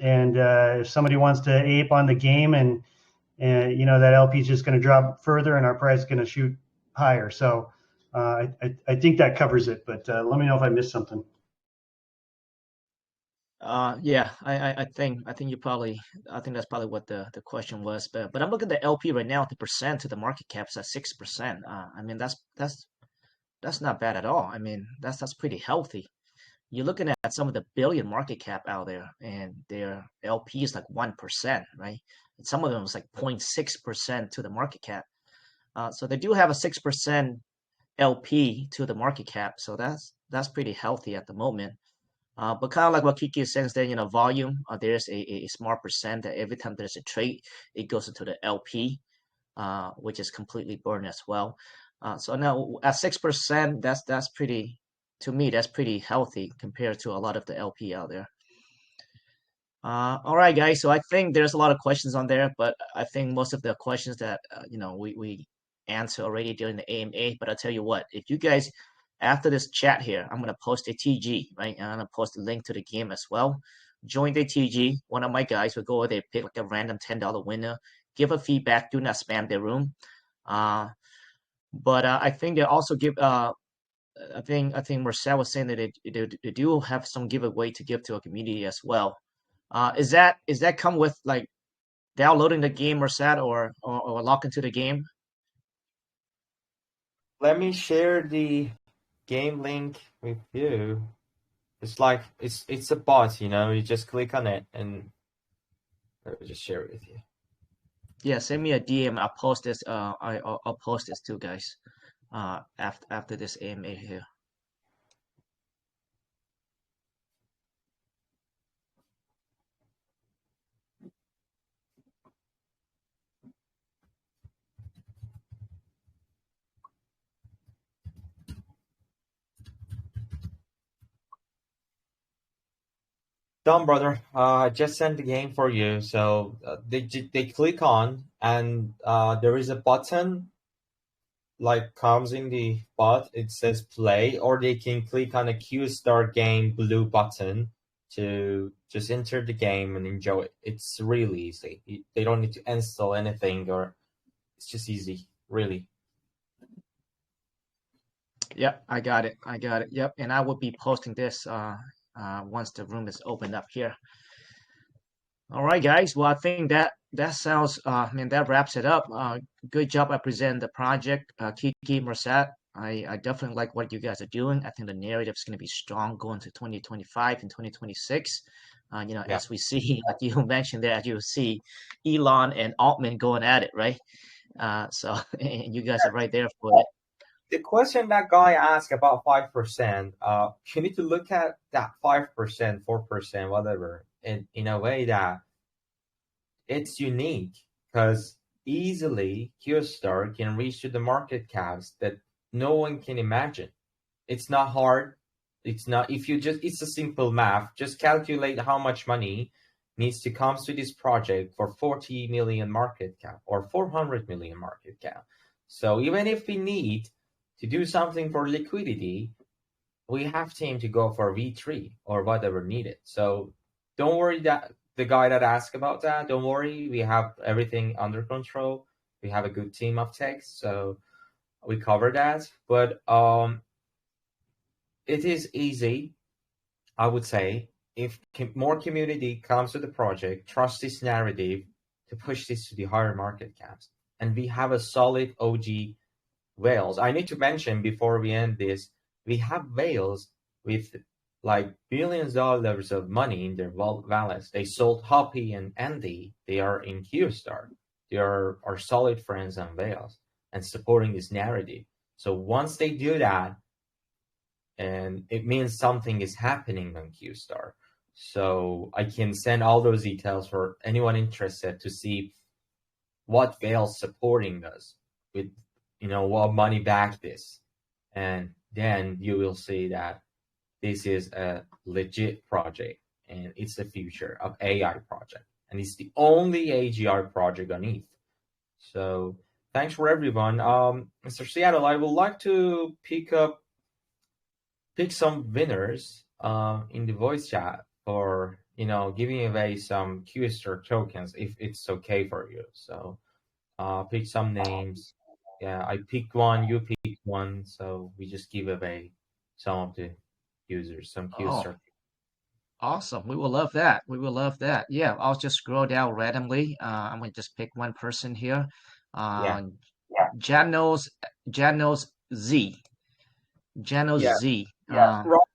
S2: if somebody wants to ape on the game, and that LP is just going to drop further, and our price is going to shoot higher. So I think that covers it. But let me know if I missed something.
S1: Yeah, I think you probably, I think that's probably what the question was. But I'm looking at the LP right now. The percent to the market cap is at 6%. I mean, that's not bad at all. I mean, that's pretty healthy. You're looking at some of the billion market cap out there, and their LP is like 1%, right? And some of them is like 0.6% to the market cap. So they do have a 6% LP to the market cap. So that's pretty healthy at the moment. But kind of like what Kiki is saying, that volume, there's a smart percent that every time there's a trade, it goes into the LP, which is completely burned as well. So now at 6%, that's pretty, to me, that's pretty healthy compared to a lot of the LP out there. All right, guys. So I think there's a lot of questions on there, but I think most of the questions that we answer already during the AMA. But I'll tell you what, if you guys, after this chat here, I'm gonna post a TG, right? And I'm gonna post a link to the game as well. Join the TG. One of my guys will go over there, pick like a random $10 winner, give a feedback. Do not spam their room. But I think they also give. I think Marcel was saying that they do have some giveaway to give to a community as well. Is that come with like downloading the game, Marcel, or log into the game?
S3: Let me share the game link with you. It's like it's a bot, you just click on it, and let me just share it with you.
S1: Yeah, send me a DM. I'll post this. I'll post this too, guys. After this AMA here.
S3: Done, brother. I just sent the game for you. So they click on, and there is a button like comes in the bot. It says play, or they can click on a QSTaR game blue button to just enter the game and enjoy it. It's really easy. They don't need to install anything, or it's just easy, really.
S1: Yep, I got it. Yep, and I will be posting this once the room is opened up here. All right, guys. Well, I think that sounds. That wraps it up. Good job. I present the project. Kiki, Marcel. I definitely like what you guys are doing. I think the narrative is going to be strong going to 2025 and 2026.
S3: Yeah.
S1: As we see, like you mentioned there, as you see Elon and Altman going at it, right? So and you guys are right there for it.
S3: The question that guy asked about 5%, you need to look at that 5%, 4%, whatever, in a way that it's unique, because easily QSTaR can reach to the market caps that no one can imagine. It's not hard. It's not, it's a simple math. Just calculate how much money needs to come to this project for 40 million market cap or 400 million market cap. So even if we need to do something for liquidity, we have time to go for V3 or whatever needed. So don't worry, that the guy that asked about that, don't worry. We have everything under control. We have a good team of techs. So we covered that, but it is easy, I would say, if more community comes to the project, trust this narrative to push this to the higher market caps. And we have a solid OG whales. I need to mention before we end this, we have whales with like $billions of money in their wallets. They sold Hoppy and Andy. They are in QSTaR. They are our solid friends and whales and supporting this narrative. So once they do that, and it means something is happening on QSTaR. So I can send all those details for anyone interested to see what whales supporting us with, what money back this. And then you will see that this is a legit project and it's the future of AI project. And it's the only AGI project on ETH. So thanks for everyone. Mr. Seattle, I would like to pick some winners in the voice chat for giving away some QSTaR tokens if it's okay for you. So pick some names. Yeah, I pick one, you pick one, so we just give away some of the users, some QSTaR.
S1: Awesome. We will love that. We will love that. Yeah, I'll just scroll down randomly. I'm going to just pick one person here.
S3: Yeah.
S1: Janos Z. Janos
S3: Yeah.
S1: Z.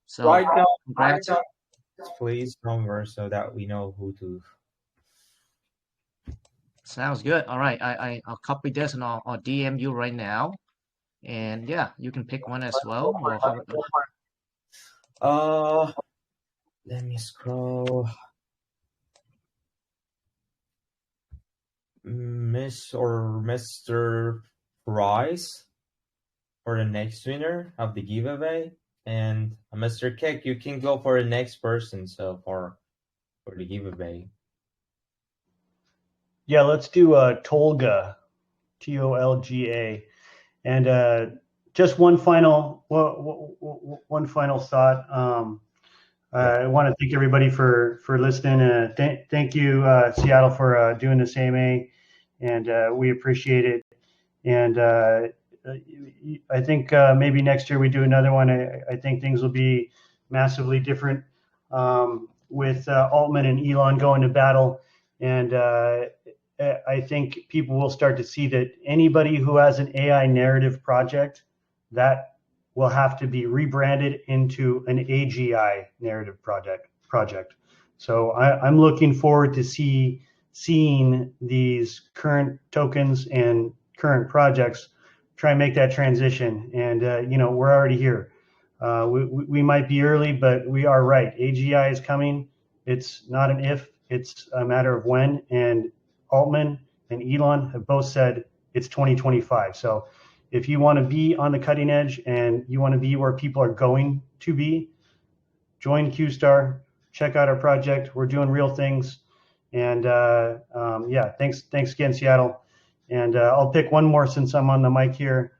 S1: So
S3: Right now,
S1: congrats.
S3: Please number so that we know who to.
S1: Sounds good. All right. I'll copy this and I'll DM you right now. And yeah, you can pick one as well.
S3: Let me scroll. Miss or Mr. Price for the next winner of the giveaway, and Mr. Keck, you can go for the next person. So for the giveaway.
S2: Yeah, let's do Tolga, Tolga, and just one final thought. I want to thank everybody for listening. Thank you, Seattle, for doing this AMA, and we appreciate it. And I think maybe next year we do another one. I think things will be massively different with Altman and Elon going to battle. And I think people will start to see that anybody who has an AI narrative project, that will have to be rebranded into an AGI narrative project. So I'm looking forward to seeing these current tokens and current projects try and make that transition. And we're already here. We might be early, but we are right. AGI is coming. It's not an if, it's a matter of when. And Altman and Elon have both said it's 2025. So if you want to be on the cutting edge and you want to be where people are going to be, join QSTaR, check out our project. We're doing real things. And thanks again, Seattle. And I'll pick one more since I'm on the mic here.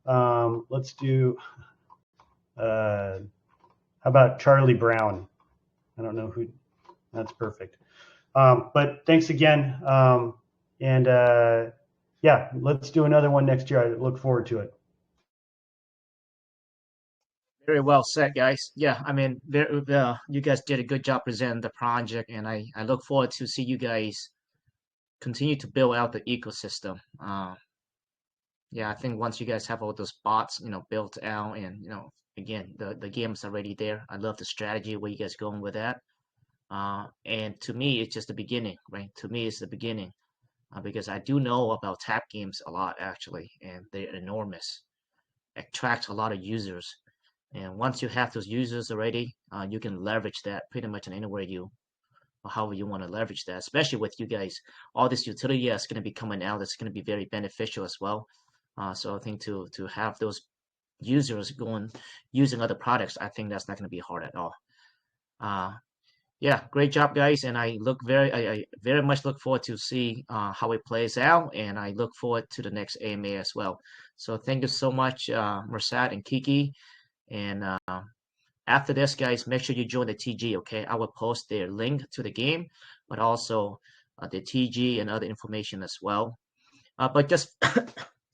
S2: Let's do, how about Charlie Brown? I don't know who, that's perfect. But thanks again. Let's do another one next year. I look forward to it.
S1: Very well said, guys. Yeah, I mean, you guys did a good job presenting the project, and I look forward to see you guys continue to build out the ecosystem. Yeah, I think once you guys have all those bots, built out, and again, the game's already there. I love the strategy where you guys going with that. And to me, it's just the beginning, right? To me, it's the beginning. Because I do know about tap games a lot actually, and they're enormous, attract a lot of users. And once you have those users already, you can leverage that pretty much in anywhere or however you want to leverage that, especially with you guys. All this utility is going to be coming out. That's going to be very beneficial as well. So I think to have those users using other products, I think that's not going to be hard at all. Yeah, great job, guys, and I very much look forward to see how it plays out, and I look forward to the next AMA as well. So thank you so much, Mersat and Kiki, and after this, guys, make sure you join the TG. Okay, I will post their link to the game, but also the TG and other information as well. But just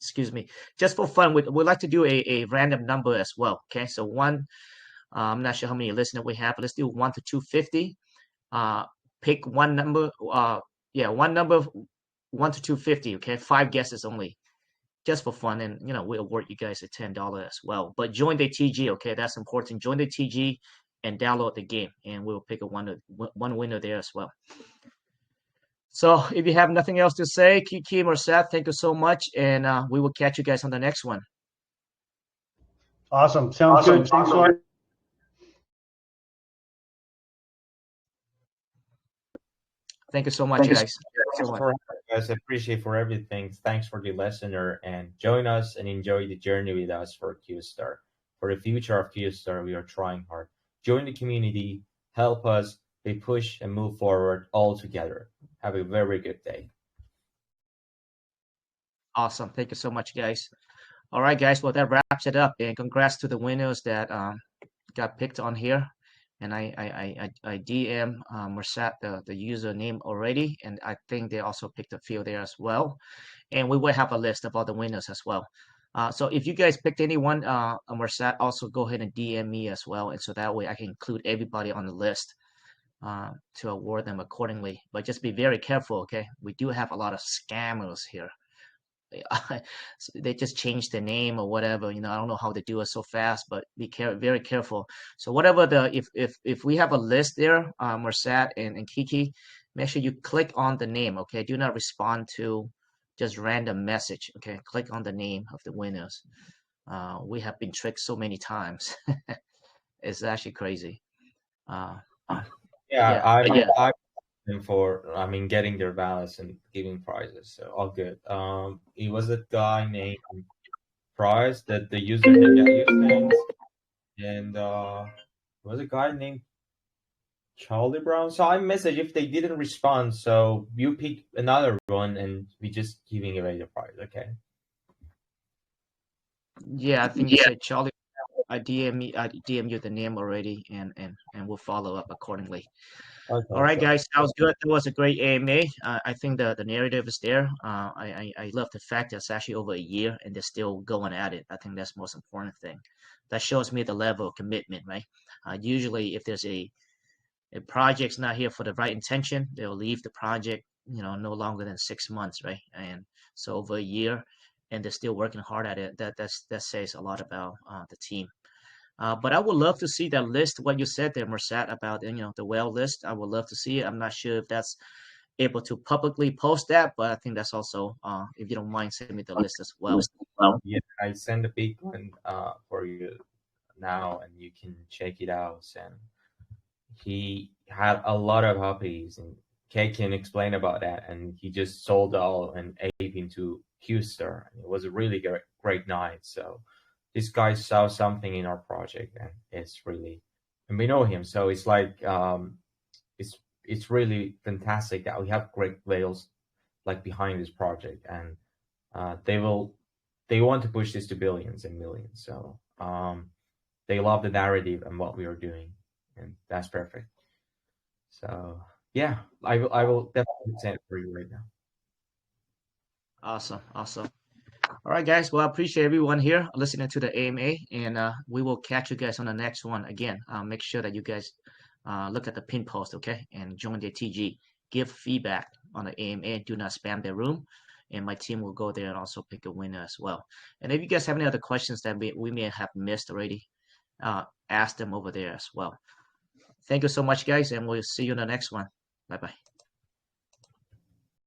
S1: excuse me, just for fun, we'd like to do a random number as well. Okay, so one, I'm not sure how many listeners we have, but let's do 1 to 250. Pick one number. Yeah, one number, 1 to 250. Okay, 5 guesses only, just for fun, and we'll award you guys a $10 as well. But join the TG. Okay, that's important. Join the TG and download the game, and we'll pick one winner there as well. So if you have nothing else to say, Kiki or Seth, thank you so much, and we will catch you guys on the next one.
S2: Awesome. Sounds good. Thanks a lot.
S1: Thank you so much, guys.
S3: Guys, I appreciate for everything. Thanks for the listener, and join us and enjoy the journey with us for QSTaR. For the future of QSTaR, we are trying hard. Join the community, help us, we push and move forward all together. Have a very good day.
S1: Awesome. Thank you so much, guys. All right, guys. Well, that wraps it up, and congrats to the winners that got picked on here. And I DM Mersat the username already, and I think they also picked a few there as well. And we will have a list of all the winners as well. So if you guys picked anyone, Mersat, also go ahead and DM me as well, and so that way I can include everybody on the list to award them accordingly. But just be very careful, okay? We do have a lot of scammers here. They just changed the name or whatever. I don't know how they do it so fast, but be very careful. So whatever if we have a list there, Mersat and Kiki, make sure you click on the name, okay? Do not respond to just random message, okay? Click on the name of the winners. We have been tricked so many times. It's actually crazy.
S3: I'm for getting their ballots and giving prizes, so all good. It was a guy named Prize that the username that used things, and it was a guy named Charlie Brown. So I messaged if they didn't respond, so you pick another one and we just giving away the prize, okay?
S1: Yeah, I think you said Charlie. I DM you the name already, and we'll follow up accordingly. Okay, all right, guys, that was good. That was a great AMA. I think the narrative is there. I love the fact that it's actually over a year and they're still going at it. I think that's the most important thing. That shows me the level of commitment, right? Usually, if there's a project's not here for the right intention, they'll leave the project, no longer than 6 months, right? And so over a year, and they're still working hard at it. That says a lot about the team. But I would love to see that list, what you said there, Mersat, about the whale list. I would love to see it. I'm not sure if that's able to publicly post that, but I think that's also, if you don't mind, send me the list as well.
S3: Yeah, I send a big one for you now, and you can check it out. And he had a lot of puppies, and Kay can explain about that. And he just sold all and ape into QSTaR. It was a really great night. So this guy saw something in our project, and it's really, and we know him, so it's like it's really fantastic that we have great whales like behind this project, and they want to push this to billions and millions. So they love the narrative and what we are doing, and that's perfect. So yeah, I will definitely send it for you right now.
S1: Awesome. All right, guys. Well, I appreciate everyone here listening to the AMA, and we will catch you guys on the next one. Again, make sure that you guys look at the pin post, okay, and join the TG. Give feedback on the AMA. Do not spam their room, and my team will go there and also pick a winner as well. And if you guys have any other questions that we may have missed already, ask them over there as well. Thank you so much, guys, and we'll see you in the next one. Bye-bye.